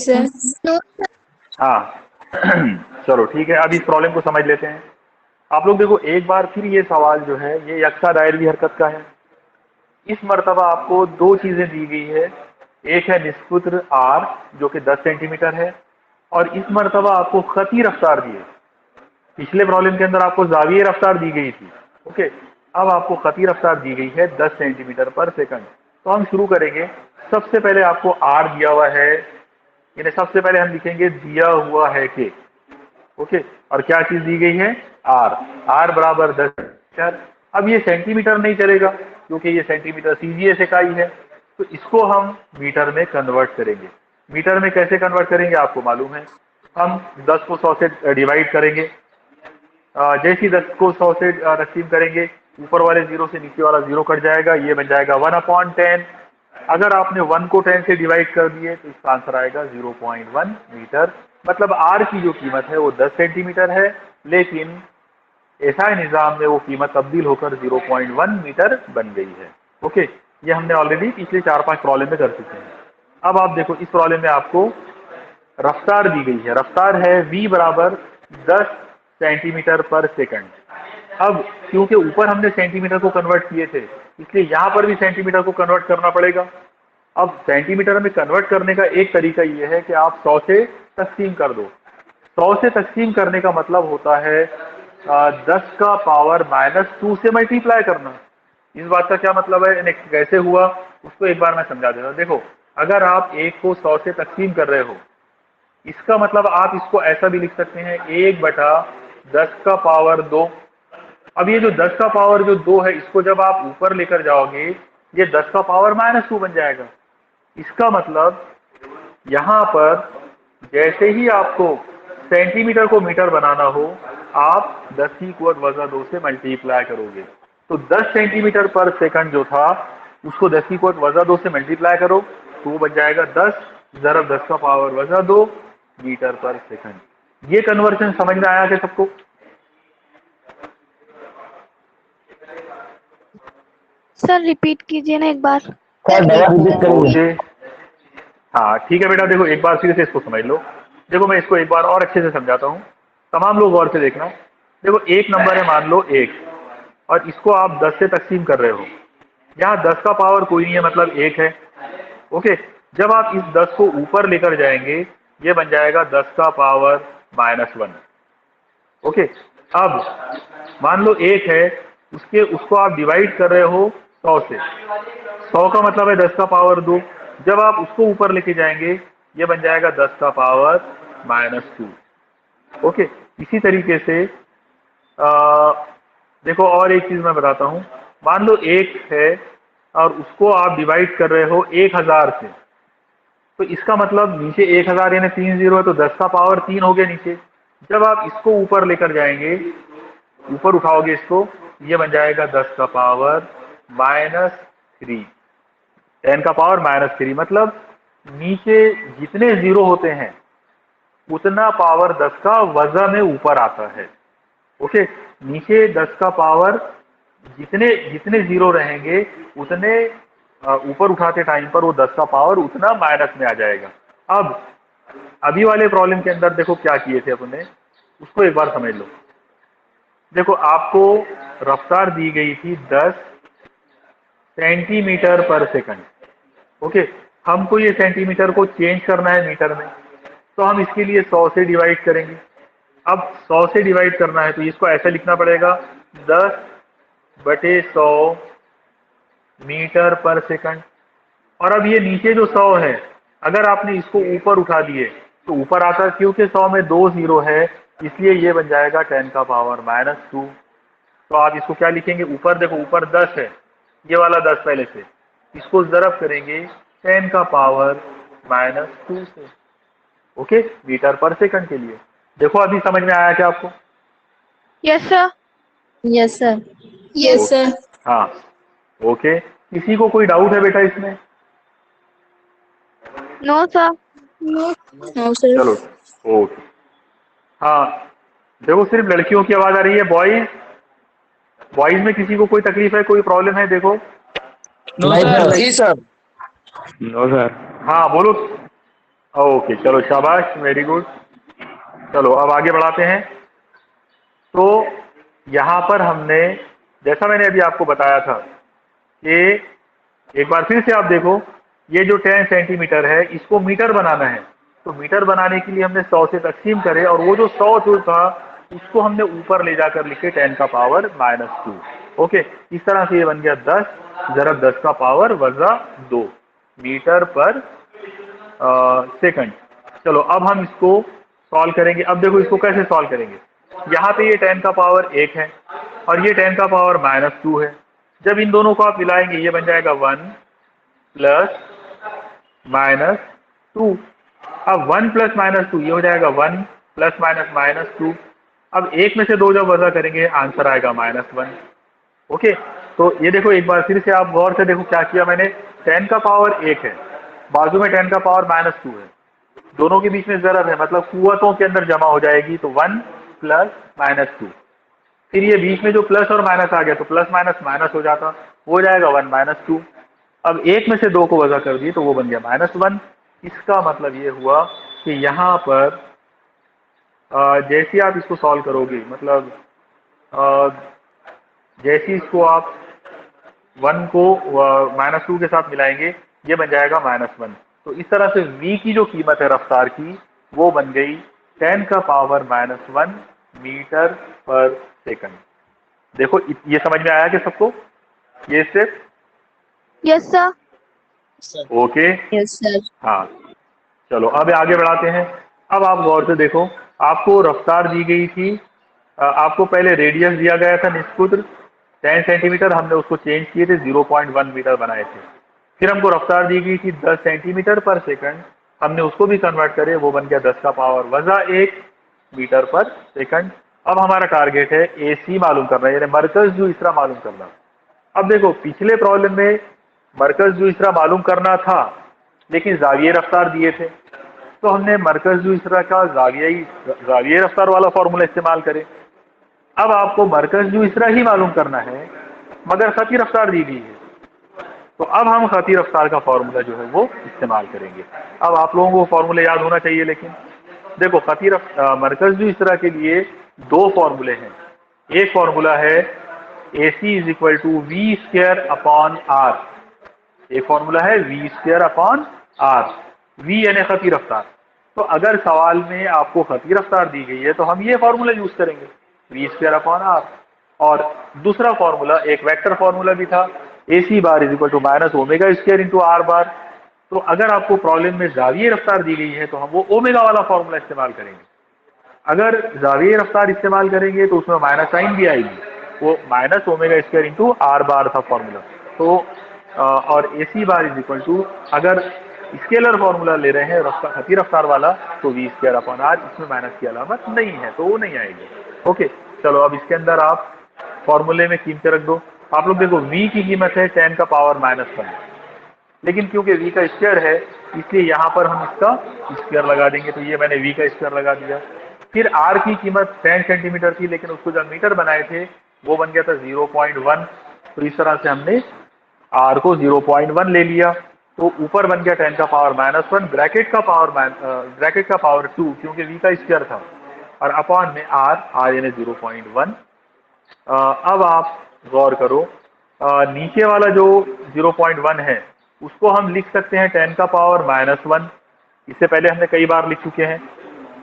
हाँ चलो ठीक है, अब इस प्रॉब्लम को समझ लेते हैं। आप लोग देखो एक बार फिर ये सवाल जो है ये यक्सा दायरवी हरकत का है। इस मर्तबा आपको दो चीजें दी गई है, एक है निस्पुत्र R जो कि 10 सेंटीमीटर है, और इस मर्तबा आपको खती रफ्तार दी है। पिछले प्रॉब्लम के अंदर आपको जाविये रफ्तार दी गई थी। ओके, अब आपको खती रफ्तार दी गई है 10 सेंटीमीटर पर सेकंड। तो हम शुरू करेंगे। सबसे पहले आपको R दिया हुआ है, यानी सबसे पहले हम लिखेंगे दिया हुआ है कि, ओके, और क्या चीज दी गई है? R बराबर 10 सेंटीमीटर। अब ये सेंटीमीटर नहीं चलेगा क्योंकि ये सेंटीमीटर CGS इकाई है, तो इसको हम मीटर में कन्वर्ट करेंगे। मीटर में कैसे कन्वर्ट करेंगे आपको मालूम है, हम 10 को 100 से डिवाइड करेंगे। जैसे ही 10 को 100 से तकसीम करेंगे, ऊपर वाले 0 से नीचे वाला 0 कट जाएगा, ये बन जाएगा 1/10। अगर आपने 1 को 10 से डिवाइड कर दिए तो इसका आंसर आएगा 0.1 मीटर। मतलब R की जो कीमत है वो 10 सेंटीमीटर है, लेकिन ऐसा निज़ाम में वो कीमत तब्दील होकर 0.1 मीटर बन गई है। ओके, ये हमने ऑलरेडी पिछले 4-5 प्रॉब्लम में कर चुके हैं। अब आप देखो इस प्रॉब्लम में आपको रफ्तार दी गई है। रफ्तार है V बराबर 10 सेंटीमीटर पर सेकंड। अब क्योंकि ऊपर हमने सेंटीमीटर को कन्वर्ट किए थे, इसलिए यहाँ पर भी सेंटीमीटर को कन्वर्ट करना पड़ेगा। अब सेंटीमीटर में कन्वर्ट करने का एक तरीका यह है कि आप 100 से तकसीम कर दो। 100 से तकसीम करने का मतलब होता है 10 का पावर -2 से मल्टीप्लाई करना। इस बात का क्या मतलब है, यानी कैसे हुआ उसको एक बार मैं समझा देता हूँ। देखो, अगर आप 1 को 100 से तकसीम कर रहे हो, इसका मतलब आप इसको ऐसा भी लिख सकते हैं 1/10 का पावर 2। अब ये जो 10 का पावर जो 2 है, इसको जब आप ऊपर लेकर जाओगे ये 10 का पावर -2 बन जाएगा। इसका मतलब यहाँ पर जैसे ही आपको सेंटीमीटर को मीटर बनाना हो, आप 10 की कुवत वज़ा 2 से मल्टीप्लाई करोगे। तो 10 सेंटीमीटर पर सेकंड जो था उसको 10 की कुवत वज़ा 2 से मल्टीप्लाई करो तो वो बन जाएगा 10 ज़रब 10 का पावर वज़ा 2 मीटर पर सेकंड। ये कन्वर्जन समझ में आया क्या सबको? सर रिपीट कीजिए ना एक बार। सर डबल रिपीट करिए। ओके हाँ ठीक है बेटा, देखो एक बार फिर से इसको समझ लो। देखो मैं इसको एक बार और अच्छे से समझाता हूँ, तमाम लोग गौर से देखना। देखो एक नंबर है मान लो 1, और इसको आप 10 से तकसीम कर रहे हो। यहाँ 10 का पावर कोई नहीं है, मतलब 1 है। ओके, जब आप इस 10 को ऊपर लेकर जाएंगे ये बन जाएगा 10 का पावर -1। ओके, अब मान लो 1 है, उसको आप डिवाइड कर रहे हो 100 से। 100 का मतलब है 10 का पावर 2। जब आप उसको ऊपर लेके जाएंगे ये बन जाएगा 10 का पावर -2। ओके, इसी तरीके से देखो और एक चीज मैं बताता हूँ। मान लो 1 है और उसको आप डिवाइड कर रहे हो 1000 से, तो इसका मतलब नीचे 1000 यानी 3 जीरो है, तो 10 का पावर 3 हो गया नीचे। जब आप इसको ऊपर लेकर जाएंगे, ऊपर उठाओगे इसको, ये बन जाएगा 10 का पावर -3। 10 का पावर -3 मतलब नीचे जितने जीरो होते हैं उतना पावर 10 का वजह में ऊपर आता है। ओके, नीचे 10 का पावर जितने जितने जीरो रहेंगे उतने ऊपर उठाते टाइम पर वो 10 का पावर उतना माइनस में आ जाएगा। अब अभी वाले प्रॉब्लम के अंदर देखो क्या किए थे अपने, उसको एक बार समझ लो। देखो आपको रफ्तार दी गई थी 10 सेंटीमीटर पर सेकंड। ओके, हमको ये सेंटीमीटर को चेंज करना है मीटर में, तो हम इसके लिए 100 से डिवाइड करेंगे। अब 100 से डिवाइड करना है तो इसको ऐसे लिखना पड़ेगा 10/100 मीटर पर सेकंड। और अब ये नीचे जो 100 है, अगर आपने इसको ऊपर उठा दिए तो ऊपर आता, क्योंकि 100 में 2 जीरो है इसलिए ये बन जाएगा 10 का पावर -2। तो आप इसको क्या लिखेंगे, ऊपर देखो ऊपर 10 है, ये वाला 10 पहले से, इसको ज़रब करेंगे 10 का पावर -2 से। ओके, मीटर पर सेकंड के लिए। देखो अभी समझ में आया क्या आपको? Yes sir. Yes sir. Yes sir. हाँ, ओके। किसी को कोई डाउट है बेटा इसमें? No sir. No sir. चलो, ओके। हाँ, देखो सिर्फ लड़कियों की आवाज आ रही है। बॉयज में किसी को कोई तकलीफ है, कोई प्रॉब्लम है? देखो। No sir. जी सर। No sir. हाँ बोलो। ओके, चलो शाबाश, वेरी गुड। चलो अब आगे बढ़ाते हैं। तो यहाँ पर हमने, जैसा मैंने अभी आपको बताया था कि एक बार फिर से आप देखो, ये जो 10 सेंटीमीटर है इसको मीटर बनाना है, तो मीटर बनाने के लिए हमने 100 से तकसीम करे और वो जो 100 जो था उसको हमने ऊपर ले जाकर लिखे 10 का पावर -2। ओके, इस तरह से ये बन गया 10 ज़रब 10 का पावर वज़ा 2 मीटर पर सेकंड। चलो अब हम इसको सॉल्व करेंगे। अब देखो इसको कैसे सॉल्व करेंगे। यहाँ पे ये 10 का पावर 1 है और ये 10 का पावर -2 है। जब इन दोनों को आप मिलाएंगे ये बन जाएगा 1 प्लस -2। अब 1 प्लस -2 ये हो जाएगा 1 प्लस -2। अब एक में से दो जब वजह करेंगे आंसर आएगा -1। ओके, तो ये देखो एक बार फिर से आप गौर से देखो क्या किया मैंने। 10 का पावर 1 है, बाजू में 10 का पावर -2 है, दोनों के बीच में ज़रब है, मतलब कुव्वतों के अंदर जमा हो जाएगी, तो 1 प्लस -2। फिर ये बीच में जो प्लस और माइनस आ गया तो प्लस माइनस माइनस हो जाता, हो जाएगा 1 -2। अब एक में से दो को वजह कर दिए तो वो बन गया -1। इसका मतलब ये हुआ कि यहाँ पर जैसे आप इसको सॉल्व करोगे, मतलब जैसे इसको आप 1 को -2 के साथ मिलाएंगे ये बन जाएगा -1। तो इस तरह से v की जो कीमत है रफ्तार की वो बन गई 10 का पावर -1 मीटर पर सेकंड। देखो ये समझ में आया कि सबको ये step? Yes sir. Okay, yes sir. हाँ। चलो अब आगे बढ़ाते हैं। अब आप गौर से देखो, आपको रफ्तार दी गई थी, आपको पहले रेडियस दिया गया था निष्कुद्र 10 सेंटीमीटर, हमने उसको चेंज किए थे 0.1 मीटर बनाए थे। फिर हमको रफ्तार दी गई थी 10 सेंटीमीटर पर सेकंड, हमने उसको भी कन्वर्ट करे, वो बन गया 10 का पावर वजा 1 मीटर पर सेकंड। अब हमारा टारगेट है AC मालूम करना, यानी मरकज जो इसरा मालूम करना। अब देखो पिछले प्रॉब्लम में मरकज जो इसरा मालूम करना था लेकिन जाविये रफ्तार दिए थे, तो हमने मरकज जो इसरा का जाविये रफ्तार वाला फॉर्मूला इस्तेमाल करें। अब आपको मरकज जो इसरा ही मालूम करना है मगर खती रफ्तार दी गई है, तो अब हम खती रफ्तार का फॉर्मूला जो है वो इस्तेमाल करेंगे। अब आप लोगों को फॉर्मूला याद होना चाहिए, लेकिन देखो मरकज जो इसरा के लिए दो फॉर्मूले हैं। एक फॉर्मूला है AC is equal to v square upon r. एक फॉर्मूला है v square upon r, v यानी खती रफ्तार। तो अगर सवाल में आपको खती रफ्तार दी गई है तो हम ये फॉर्मूला यूज करेंगे, वी स्क्वायर अपॉन आर। और दूसरा फॉर्मूला एक वेक्टर फॉर्मूला भी था, AC bar is equal to minus omega square into r bar. तो अगर आपको प्रॉब्लम में जाविये रफ्तार दी गई है तो हम वो ओमेगा वाला फॉर्मूला इस्तेमाल करेंगे। अगर जाविये रफ्तार इस्तेमाल करेंगे तो उसमें माइनस साइन भी आएगी, वो minus omega square into r bar था फॉर्मूला। तो और AC bar is equal to, अगर स्केलर फॉर्मूला ले रहे हैं खती रफ्तार वाला, तो वी स्क्वायर अपॉन आर, इसमें माइनस की अलामत नहीं है तो वो नहीं आएगी। ओके, चलो अब इसके अंदर आप फॉर्मूले में कीमतें रख दो। आप लोग देखो v की कीमत है 10 का पावर -1, लेकिन क्योंकि v का स्क्वायर है इसलिए यहाँ पर हम इसका स्क्वायर लगा देंगे, तो ये मैंने v का स्क्वायर लगा दिया। फिर r की कीमत 10 सेंटीमीटर थी, लेकिन उसको जब मीटर बनाए थे वो बन गया था 0.1, तो इस तरह से हमने r को 0.1 ले लिया। तो ऊपर बन गया 10 का पावर -1, ब्रैकेट का पावर 2 क्योंकि v का स्क्वायर था, और अपॉन में r यानी 0.1। अब आप गौर करो, नीचे वाला जो 0.1 है उसको हम लिख सकते हैं 10 का पावर -1। इससे पहले हमने कई बार लिख चुके हैं,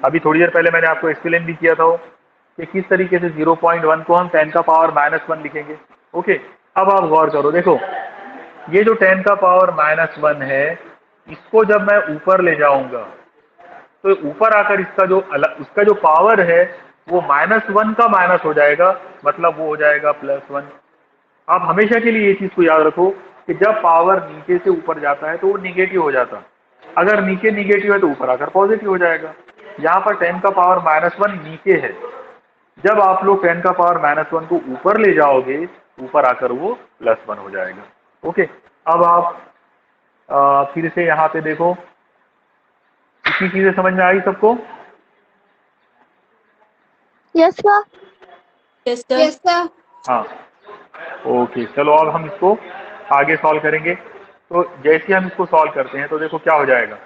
अभी थोड़ी देर पहले मैंने आपको एक्सप्लेन भी किया था कि किस तरीके से 0.1 को हम 10 का पावर -1 लिखेंगे। ओके, अब आप गौर करो, देखो ये जो 10 का पावर -1 है, इसको जब मैं ऊपर ले जाऊंगा तो ऊपर आकर उसका जो पावर है वो -1 का माइनस हो जाएगा, मतलब वो हो जाएगा +1। आप हमेशा के लिए ये चीज को याद रखो कि जब पावर नीचे से ऊपर जाता है तो वो निगेटिव हो जाता है, अगर नीचे निगेटिव है तो ऊपर आकर पॉजिटिव हो जाएगा। यहाँ पर 10 का पावर -1 नीचे है, जब आप लोग 10 का पावर -1 को ऊपर ले जाओगे ऊपर आकर वो +1 हो जाएगा। ओके, अब आप फिर से यहाँ पे देखो, कितनी चीजें समझ में आई सबको? Yes sir. Yes sir. हाँ, ओके, चलो अब हम इसको आगे सॉल्व करेंगे। तो जैसे हम इसको सॉल्व करते हैं तो देखो क्या हो जाएगा,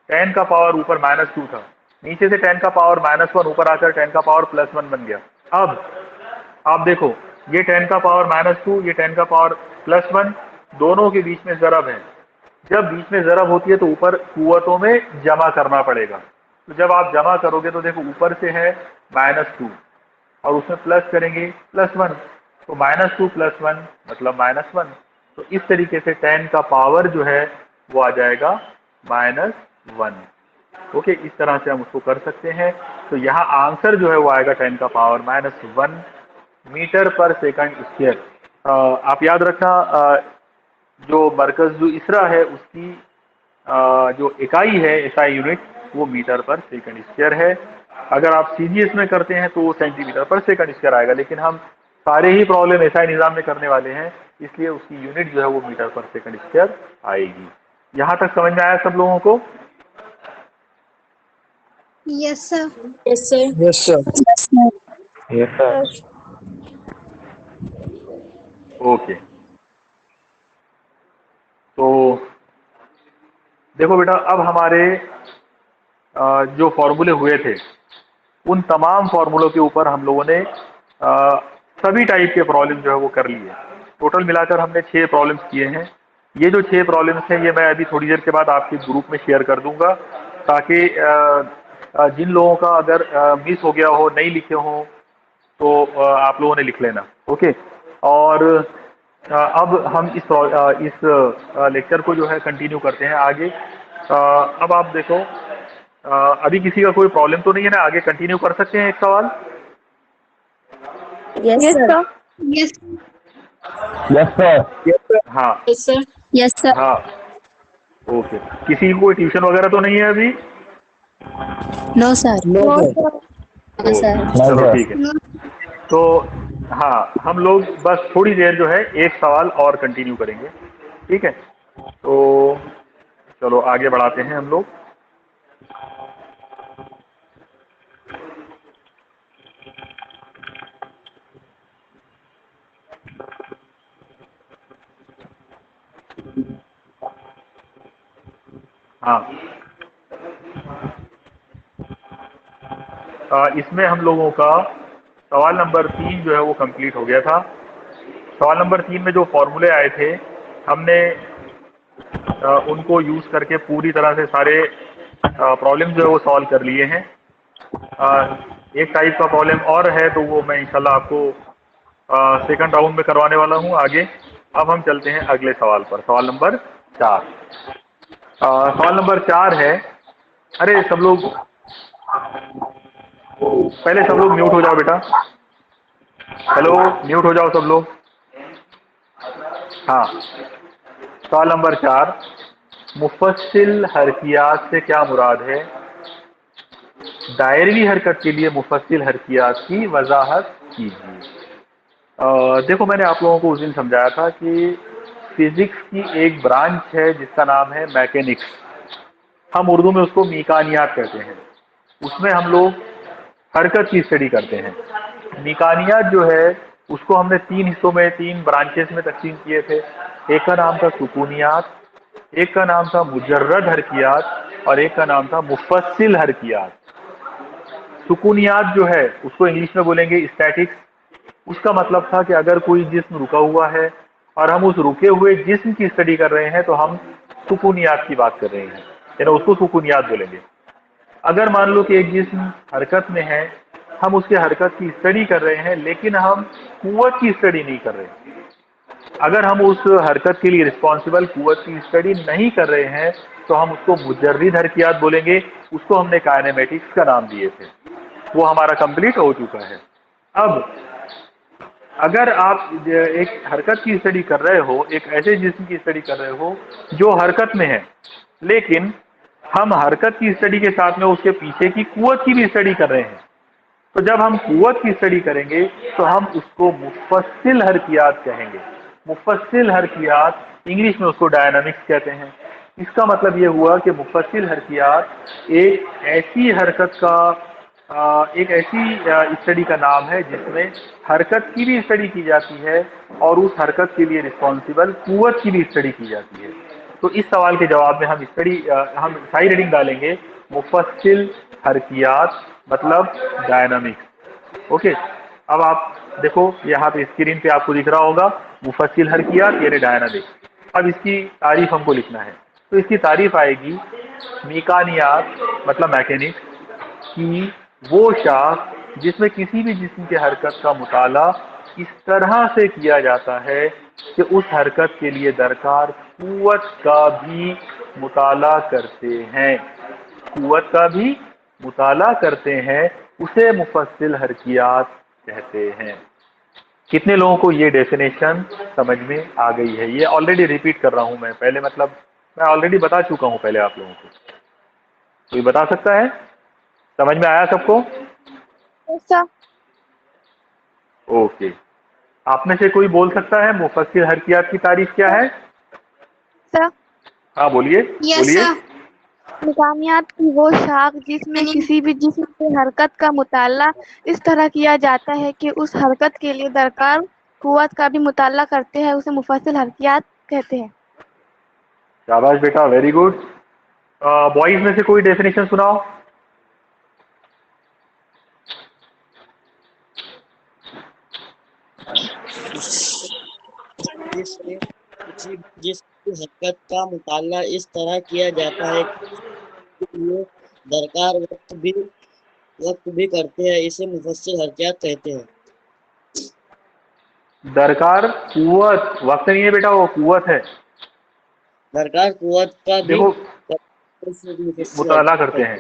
10 का पावर ऊपर -2 था, नीचे से 10 का पावर -1 ऊपर आकर 10 का पावर +1 बन गया। अब आप देखो ये 10 का पावर -2, ये 10 का पावर +1, दोनों के बीच में ज़रब है। जब बीच में ज़रब होती है तो ऊपर कुव्वतों में जमा करना पड़ेगा। तो जब आप जमा करोगे तो देखो ऊपर से है -2 और उसमें प्लस करेंगे +1, तो -2 + 1 मतलब -1। तो इस तरीके से 10 का पावर जो है वो आ जाएगा -1। ओके, इस तरह से हम उसको कर सकते हैं। तो यहाँ आंसर जो है वो आएगा 10 का पावर -1 मीटर पर सेकंड स्क्वायर। आप याद रखना, जो मरकज जो इसरा है उसकी जो इकाई है SI यूनिट वो मीटर पर सेकंड स्क्वायर है। अगर आप CGS में करते हैं तो वो सेंटीमीटर पर सेकंड स्क्वायर आएगा, लेकिन हम सारे ही प्रॉब्लम SI निज़ाम में करने वाले हैं इसलिए उसकी यूनिट जो है वो मीटर पर सेकंड स्क्वायर आएगी। यहाँ तक समझ में आया सब लोगों को? Yes sir. Yes sir. Yes sir. Okay, तो देखो बेटा, अब हमारे जो फॉर्मूले हुए थे उन तमाम फार्मूलों के ऊपर हम लोगों ने सभी टाइप के प्रॉब्लम जो है वो कर लिए। टोटल मिलाकर हमने 6 प्रॉब्लम्स किए हैं। ये जो 6 प्रॉब्लम्स हैं ये मैं अभी थोड़ी देर के बाद आपके ग्रुप में शेयर कर दूंगा, ताकि जिन लोगों का अगर मिस हो गया हो, नहीं लिखे हो, तो आप लोगों ने लिख लेना। ओके, और अब हम इस लेक्चर को जो है कंटिन्यू करते हैं आगे। अब आप देखो, अभी किसी का कोई प्रॉब्लम तो नहीं है ना? आगे कंटिन्यू कर सकते हैं एक सवाल? Yes sir. Yes yes sir. हाँ यस सर। Yes sir. हाँ, ओके। किसी को कोई ट्यूशन वगैरह तो नहीं है अभी? No sir. No sir. चलो ठीक है। तो हाँ, हम लोग बस थोड़ी देर जो है एक सवाल और कंटिन्यू करेंगे, ठीक है? तो चलो आगे बढ़ाते हैं हम लोग। हाँ, इसमें हम लोगों का सवाल नंबर 3 जो है वो कंप्लीट हो गया था। सवाल नंबर 3 में जो फॉर्मूले आए थे हमने उनको यूज करके पूरी तरह से सारे प्रॉब्लम जो है वो सॉल्व कर लिए हैं। एक टाइप का प्रॉब्लम और है तो वो मैं इंशाल्लाह आपको सेकंड राउंड में करवाने वाला हूँ आगे। अब हम चलते हैं अगले सवाल पर, सवाल नंबर 4। सवाल नंबर 4 है, अरे सब लोग पहले सब लोग म्यूट हो जाओ बेटा। हेलो, म्यूट हो जाओ सब लोग। हाँ, सवाल नंबर 4, मुफस्सिल हरकियात से क्या मुराद है? दायरवी हरकत के लिए मुफस्सिल हरकियात की वजाहत कीजिए। देखो मैंने आप लोगों को उस दिन समझाया था कि फिजिक्स की एक ब्रांच है जिसका नाम है मैकेनिक्स। हम उर्दू में उसको मीकानियात कहते हैं। उसमें हम लोग हरकत की स्टडी करते हैं। मीकानियात जो है उसको हमने 3 हिस्सों में, 3 ब्रांचेस में तकसीम किए थे। एक का नाम था सुकूनियात, एक का नाम था मुजर्रद हरकियात और एक का नाम था मुफस्सिल हरकियात। सुकूनियात जो है उसको इंग्लिश में बोलेंगे स्टैटिक्स। उसका मतलब था कि अगर कोई जिस्म रुका हुआ है और हम उस रुके हुए जिस्म की स्टडी कर रहे हैं तो हम सुकूनियात की बात कर रहे हैं, यानी उसको सुकूनियात बोलेंगे। अगर मान लो कि एक जिस्म हरकत में है, हम उसके हरकत की स्टडी कर रहे हैं लेकिन हम कुव्वत की स्टडी नहीं कर रहे। अगर हम उस हरकत के लिए रिस्पॉन्सिबल कुव्वत की स्टडी नहीं कर रहे हैं तो हम उसको मुजर्रिद हरकियात बोलेंगे। उसको हमने काइनेमेटिक्स का नाम दिए थे। वो हमारा कंप्लीट हो चुका है। अब अगर आप एक हरकत की स्टडी कर रहे हो, एक ऐसे जिस्म की स्टडी कर रहे हो जो हरकत में है, लेकिन हम हरकत की स्टडी के साथ में उसके पीछे की कुव्वत की भी स्टडी कर रहे हैं, तो जब हम कुव्वत की स्टडी करेंगे तो हम उसको मुफस्सिल हरकियात कहेंगे। मुफस्सिल हरकियात, इंग्लिश में उसको डायनामिक्स कहते हैं। इसका मतलब ये हुआ कि मुफस्सिल हरकियात एक ऐसी हरकत का एक ऐसी स्टडी का नाम है जिसमें हरकत की भी स्टडी की जाती है और उस हरकत के लिए रिस्पॉन्सिबल कुव्वत की भी स्टडी की जाती है। तो इस सवाल के जवाब में हम साइड हेडिंग डालेंगे मुफस्सिल हरकियात मतलब डायनामिक्स। ओके, अब आप देखो यहाँ पे स्क्रीन पे आपको दिख रहा होगा मुफस्सिल हरकियात यानी डायनामिक्स। अब इसकी तारीफ हमको लिखना है, तो इसकी तारीफ आएगी मीकानियात मतलब मैकेनिक्स की वो शाख जिसमें किसी भी जिस्म के हरकत का मुताला इस तरह से किया जाता है कि उस हरकत के लिए दरकार कुव्वत का भी मुताला करते हैं, कुव्वत का भी मुताला करते हैं, उसे मुफस्सिल हरकियात कहते हैं। कितने लोगों को ये डेफिनेशन समझ में आ गई है? ये ऑलरेडी रिपीट कर रहा हूं मैं, पहले मतलब मैं ऑलरेडी बता चुका हूं पहले आप लोगों को। कोई बता सकता है? समझ में आया सबको? ओके, आप में से कोई बोल सकता है मुफस्सिल हरकियात की तारीफ क्या है? सर, हाँ बोलिए बोलिए। मीकानियात की वो शाख जिसमें किसी भी जिस्म की हरकत का मुताला इस तरह किया जाता है कि उस हरकत के लिए दरकार कुव्वत का भी मुताला करते हैं, उसे मुफस्सिल हरकियात कहते हैं। शाबाश बेटा, वेरी गुड। बॉयज में से कोई डेफिनेशन सुनाओ। जिसकी हरकत का मुताला इस तरह किया जाता है कि ये दरकार वक्त भी करते हैं, इसे मुफस्सिल हरकियात कहते हैं। दरकार कुव्वत, वक्त नहीं है बेटा, वो कुव्वत है। दरकार कुव्वत का भी देखो मुताला करते हैं।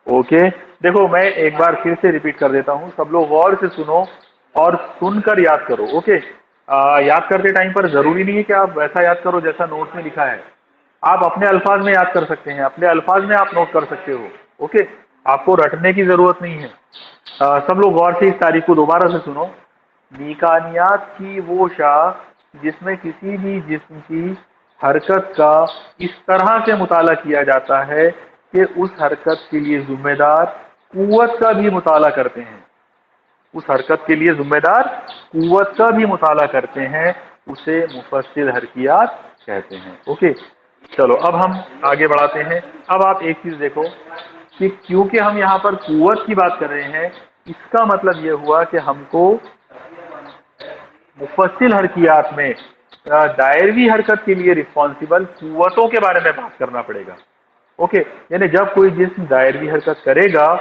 ओके, देखो मैं एक बार फिर से रिपीट कर देता हूँ, सब लोग गौर से सुनो और सुनकर याद करो। ओके, याद करते टाइम पर जरूरी नहीं है कि आप वैसा याद करो जैसा नोट में लिखा है। आप अपने अल्फाज में याद कर सकते हैं, अपने अल्फाज में आप नोट कर सकते हो। ओके, आपको रटने की जरूरत नहीं है। सब लोग गौर से इस तारीख को दोबारा से सुनो। मीकानियात की वो शाख जिसमें किसी भी जिस्म की हरकत का इस तरह से मुताला किया जाता है कि उस हरकत के लिए जिम्मेदार कुव्वत का भी मुताला करते हैं, उस हरकत के लिए जिम्मेदार कुव्वत का भी मुताला करते हैं, उसे मुफस्सिल हरकियात कहते हैं। ओके, चलो अब हम आगे बढ़ाते हैं। अब आप एक चीज देखो कि क्योंकि हम यहाँ पर कुव्वत की बात कर रहे हैं, इसका मतलब ये हुआ कि हमको मुफस्सिल हरकियात में दायरवी हरकत के लिए रिस्पॉन्सिबल कुव्वतों के बारे में बात करना पड़ेगा। ओके, यानी जब कोई जिस्म दायरवी हरकत करेगा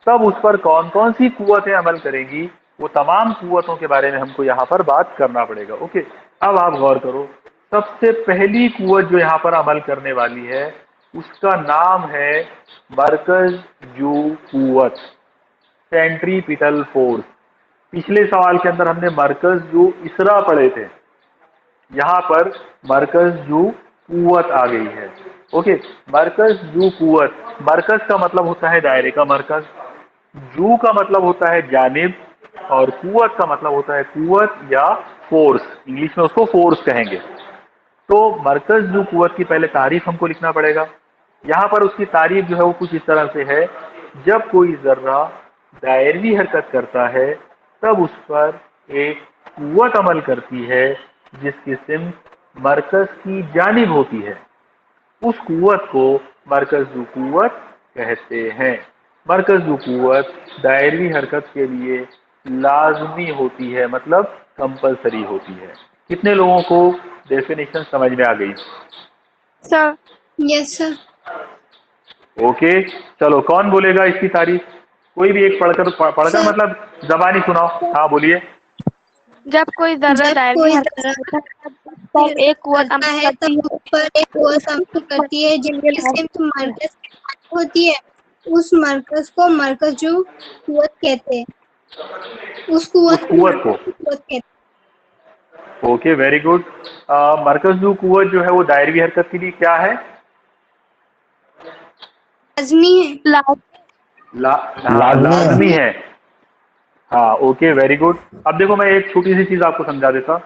तब उस पर कौन कौन सी कुव्वतें अमल करेंगी, वो तमाम कुव्वतों के बारे में हमको यहाँ पर बात करना पड़ेगा। ओके, अब आप गौर करो, सबसे पहली कुव्वत जो यहाँ पर अमल करने वाली है उसका नाम है मरकज जू कुव्वत, सेंट्रीपिटल फोर्स। पिछले सवाल के अंदर हमने मरकज जू इसरा पढ़े थे, यहाँ पर मरकज जू कुव्वत आ गई है। ओके, मरकज जू कुव्वत, मरकज का मतलब होता है दायरे का मरकज, जू का मतलब होता है जानिब, और कुव्वत का मतलब होता है कुव्वत या फोर्स, इंग्लिश में उसको फोर्स कहेंगे। तो मरकज जू कुव्वत की पहले तारीफ हमको लिखना पड़ेगा। यहाँ पर उसकी तारीफ जो है वो कुछ इस तरह से है, जब कोई जर्रा दायरवी हरकत करता है तब उस पर एक कुव्वत अमल करती है जिसकी सिमत मरकज की जानिब होती है, उस कुव्वत को मरकज जू कुव्वत कहते हैं। मरकज जू कुव्वत दायरवी हरकत के लिए लाजमी होती है, मतलब कंपलसरी होती है। कितने लोगों को डेफिनेशन समझ में आ गई? Sir yes sir. ओके, चलो कौन बोलेगा इसकी तारीफ? कोई भी एक पढ़कर मतलब जबानी सुनाओ। हाँ बोलिए। जब कोई जर्रा जब दायरवी कोई हरकत जरा करता है तब पर एक कुव्वत करता अमल है करती तब है उस पर एक तो कुव्वत उसकी अमल करती है जिसकी सिमत मरकज की जानिब होती है, उस मरकज को मरकज जो कुव्वत कहते हैं, उस कुव्वत को कुव्वत को, मरकज की कुव्वत कहते ओके वेरी गुड। मरकज जू कुव्वत जो है वो दायरवी हरकत के लिए क्या है? हैं। लाजमी है। हाँ, लाजमी है। हाँ ओके वेरी गुड। अब देखो मैं एक छोटी सी चीज आपको समझा देता।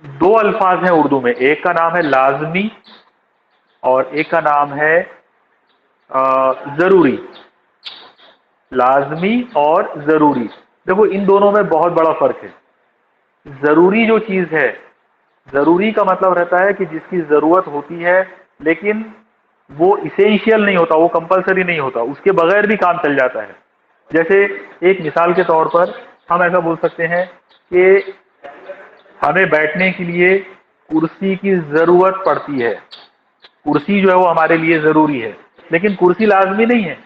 दो अल्फाज हैं उर्दू में, एक का नाम है लाजमी और एक का नाम है जरूरी। लाजमी और जरूरी, देखो इन दोनों में बहुत बड़ा फर्क है। जरूरी जो चीज है, जरूरी का मतलब रहता है कि जिसकी जरूरत होती है लेकिन वो इसेंशियल नहीं होता, वो कंपलसरी नहीं होता, उसके बगैर भी काम चल जाता है। जैसे एक मिसाल के तौर पर हम ऐसा बोल सकते हैं कि हमें बैठने के लिए कुर्सी की जरूरत पड़ती है, कुर्सी जो है वो हमारे लिए जरूरी है, लेकिन कुर्सी लाजमी नहीं है।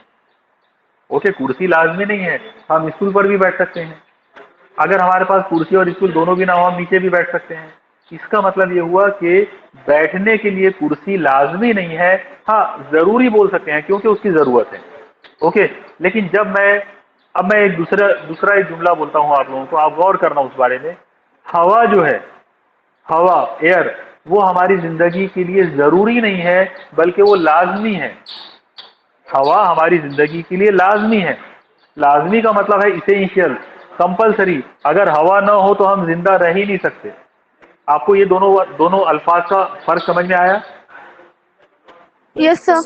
ओके, कुर्सी लाजमी नहीं है, हम स्टूल पर भी बैठ सकते हैं। अगर हमारे पास कुर्सी और स्टूल दोनों भी ना हो हम नीचे भी बैठ सकते हैं। इसका मतलब ये हुआ कि बैठने के लिए कुर्सी लाजमी नहीं है, हाँ जरूरी बोल सकते हैं क्योंकि उसकी जरूरत है। ओके, लेकिन अब मैं एक दूसरा एक जुमला बोलता हूँ आप लोगों को, आप गौर करना उस बारे में। हवा जो है, हवा एयर, वो हमारी जिंदगी के लिए जरूरी नहीं है बल्कि वो लाजमी है। हवा हमारी जिंदगी के लिए लाजमी है। लाजमी का मतलब है इसेंशियल, कंपलसरी। अगर हवा ना हो तो हम जिंदा रह ही नहीं सकते। आपको ये दोनों अल्फाज का फर्क समझ में आया? Yes sir.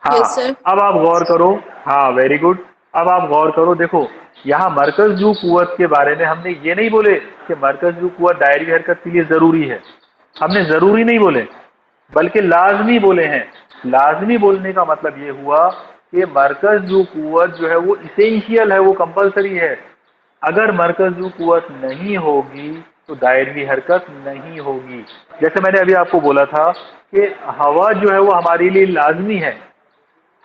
हाँ, अब आप गौर करो। हाँ वेरी गुड। अब आप गौर करो, देखो यहाँ मरकज जू कुव्वत के बारे में हमने ये नहीं बोले कि मरकज जू कुव्वत दायरी हरकत के लिए जरूरी है, हमने जरूरी नहीं बोले बल्कि लाजमी बोले हैं। लाजमी बोलने का मतलब ये हुआ कि मरकज जू कुव्वत जो है वो इसेंशियल है, वो कंपलसरी है। अगर मरकज जू कुव्वत नहीं होगी तो दायरवी हरकत नहीं होगी। जैसे मैंने अभी आपको बोला था कि हवा जो है वो हमारे लिए लाजमी है,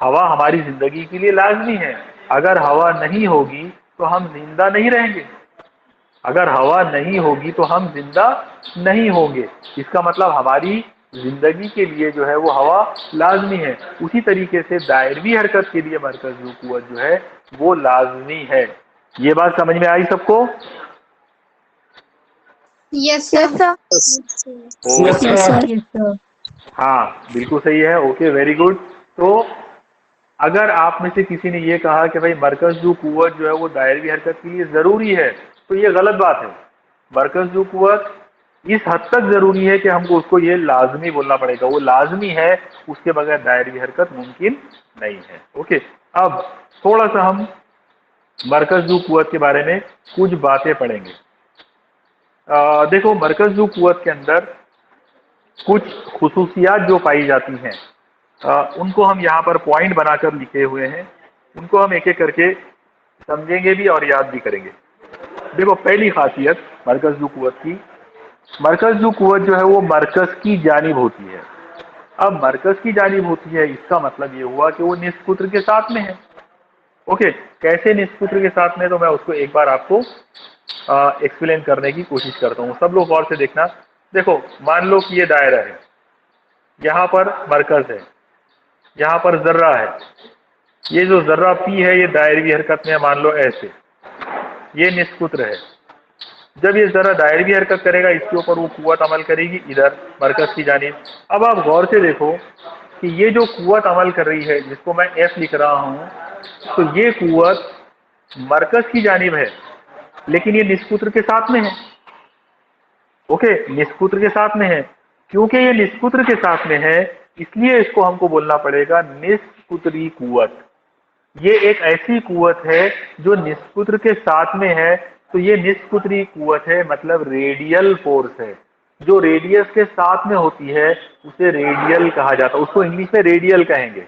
हवा हमारी जिंदगी के लिए लाजमी है। अगर हवा नहीं होगी तो हम जिंदा नहीं रहेंगे, अगर हवा नहीं होगी तो हम जिंदा नहीं होंगे। इसका मतलब हमारी जिंदगी के लिए जो है वो हवा लाजमी है। उसी तरीके से दायरवी हरकत के लिए मरकज जू कुव्वत जो है वो लाजमी है। ये बात समझ में आई सबको? Yes yes sir. सर। हाँ बिल्कुल सही है। Okay very good. तो अगर आप में से किसी ने ये कहा कि भाई मरकज जू कुव्वत जो है वो दायरवी हरकत के लिए जरूरी है, तो ये गलत बात है। मरकज जू कुव्वत इस हद तक जरूरी है कि हमको उसको ये लाजमी बोलना पड़ेगा, वो लाजमी है, उसके बगैर दायरवी हरकत मुमकिन नहीं है। ओके, अब थोड़ा सा हम मरकज जू कुव्वत के बारे में कुछ बातें पढ़ेंगे। देखो मरकज जू कुव्वत के अंदर कुछ खुसूसियात जो पाई जाती हैं उनको हम यहाँ पर पॉइंट बनाकर लिखे हुए हैं, उनको हम एक एक करके समझेंगे भी और याद भी करेंगे। देखो पहली खासियत मरकज जू कुव्वत की, मरकज जू कुव्वत जो है वो मरकज की जानिब होती है। अब मरकज की जानिब होती है इसका मतलब ये हुआ कि वो निष्पुत्र के साथ में है। ओके, कैसे निष्पुत्र के साथ में, तो मैं उसको एक बार आपको एक्सप्लेन करने की कोशिश करता हूँ। सब लोग गौर से देखना। देखो मान लो कि ये दायरा है, यहाँ पर मरकज है, यहाँ पर जर्रा है। ये जो जर्रा पी है ये दायरवी हरकत में, मान लो ऐसे, ये निष्पुत्र है। जब ये जरा दायरवी हरकत करेगा इसके ऊपर वो कुव्वत अमल करेगी इधर मरकज की जानिब। अब आप गौर से देखो कि ये जो कुव्वत अमल कर रही है जिसको मैं एफ लिख रहा हूँ, तो ये कुव्वत मरकज की जानिब है लेकिन ये निष्पुत्र के साथ में है। ओके, निष्पुत्र के साथ में है। क्योंकि ये निष्पुत्र के साथ में है इसलिए इसको हमको बोलना पड़ेगा निष्पुत्री कुव्वत। ये एक ऐसी कुव्वत है जो निष्पुत्र के साथ में है, तो ये निष्पुत्री कुव्वत है, मतलब रेडियल फोर्स है। जो रेडियस के साथ में होती है उसे रेडियल कहा जाता है, उसको इंग्लिश में रेडियल कहेंगे।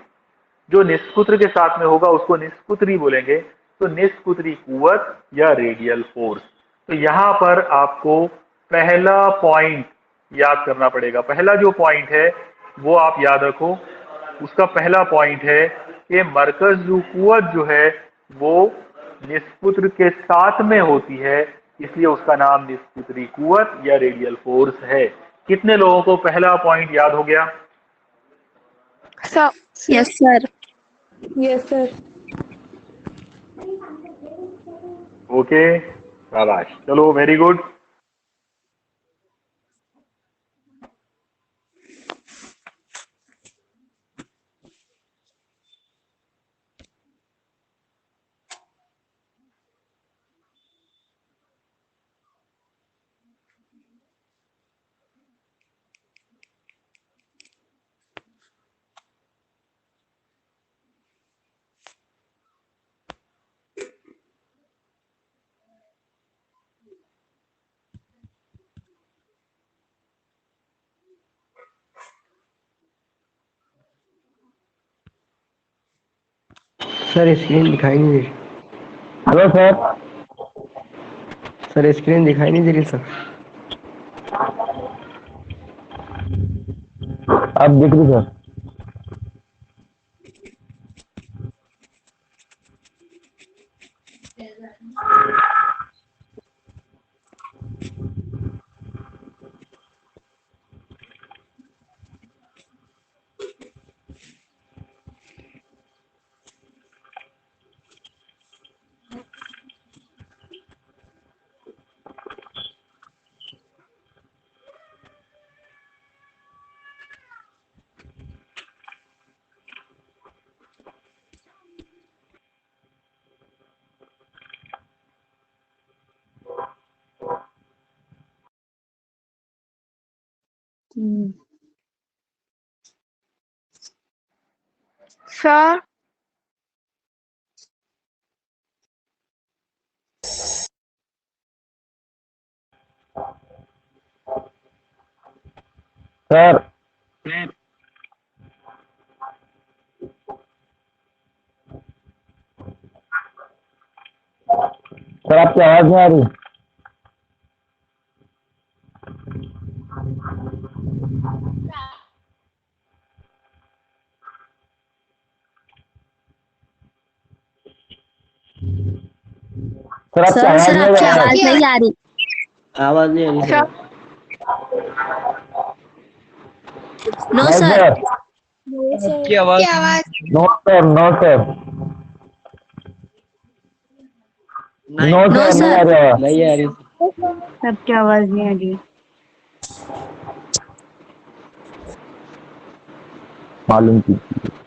जो निष्पुत्र के साथ में होगा उसको निष्पुत्री बोलेंगे। तो निष्पुत्री कुव्वत या रेडियल फोर्स। तो यहाँ पर आपको पहला पॉइंट याद करना पड़ेगा। पहला जो पॉइंट है वो आप याद रखो। उसका पहला पॉइंट है कि मरकज जू कुव्वत जो है वो निष्पुत्र के साथ में होती है, इसलिए उसका नाम निष्पुत्री कुव्वत या रेडियल फोर्स है। कितने लोगों को पहला पॉइंट याद हो गया? Yes sir. Yes sir. Okay, शाबाश, चलो वेरी गुड। सर स्क्रीन दिखाई नहीं दे रही। Hello sir. सर स्क्रीन दिखाई नहीं दे रही सर। अब दिख रही सर। सर सर सर आपकी आवाज नहीं आ रही। सर आपकी आवाज नहीं आ रही। आवाज नहीं आ रही सर। No sir. आपकी आवाज no sir, no sir, no sir, नहीं आ रही आवाज। नहीं आ रही। सबकी आवाज नहीं आ रही। मालूम कीजिए।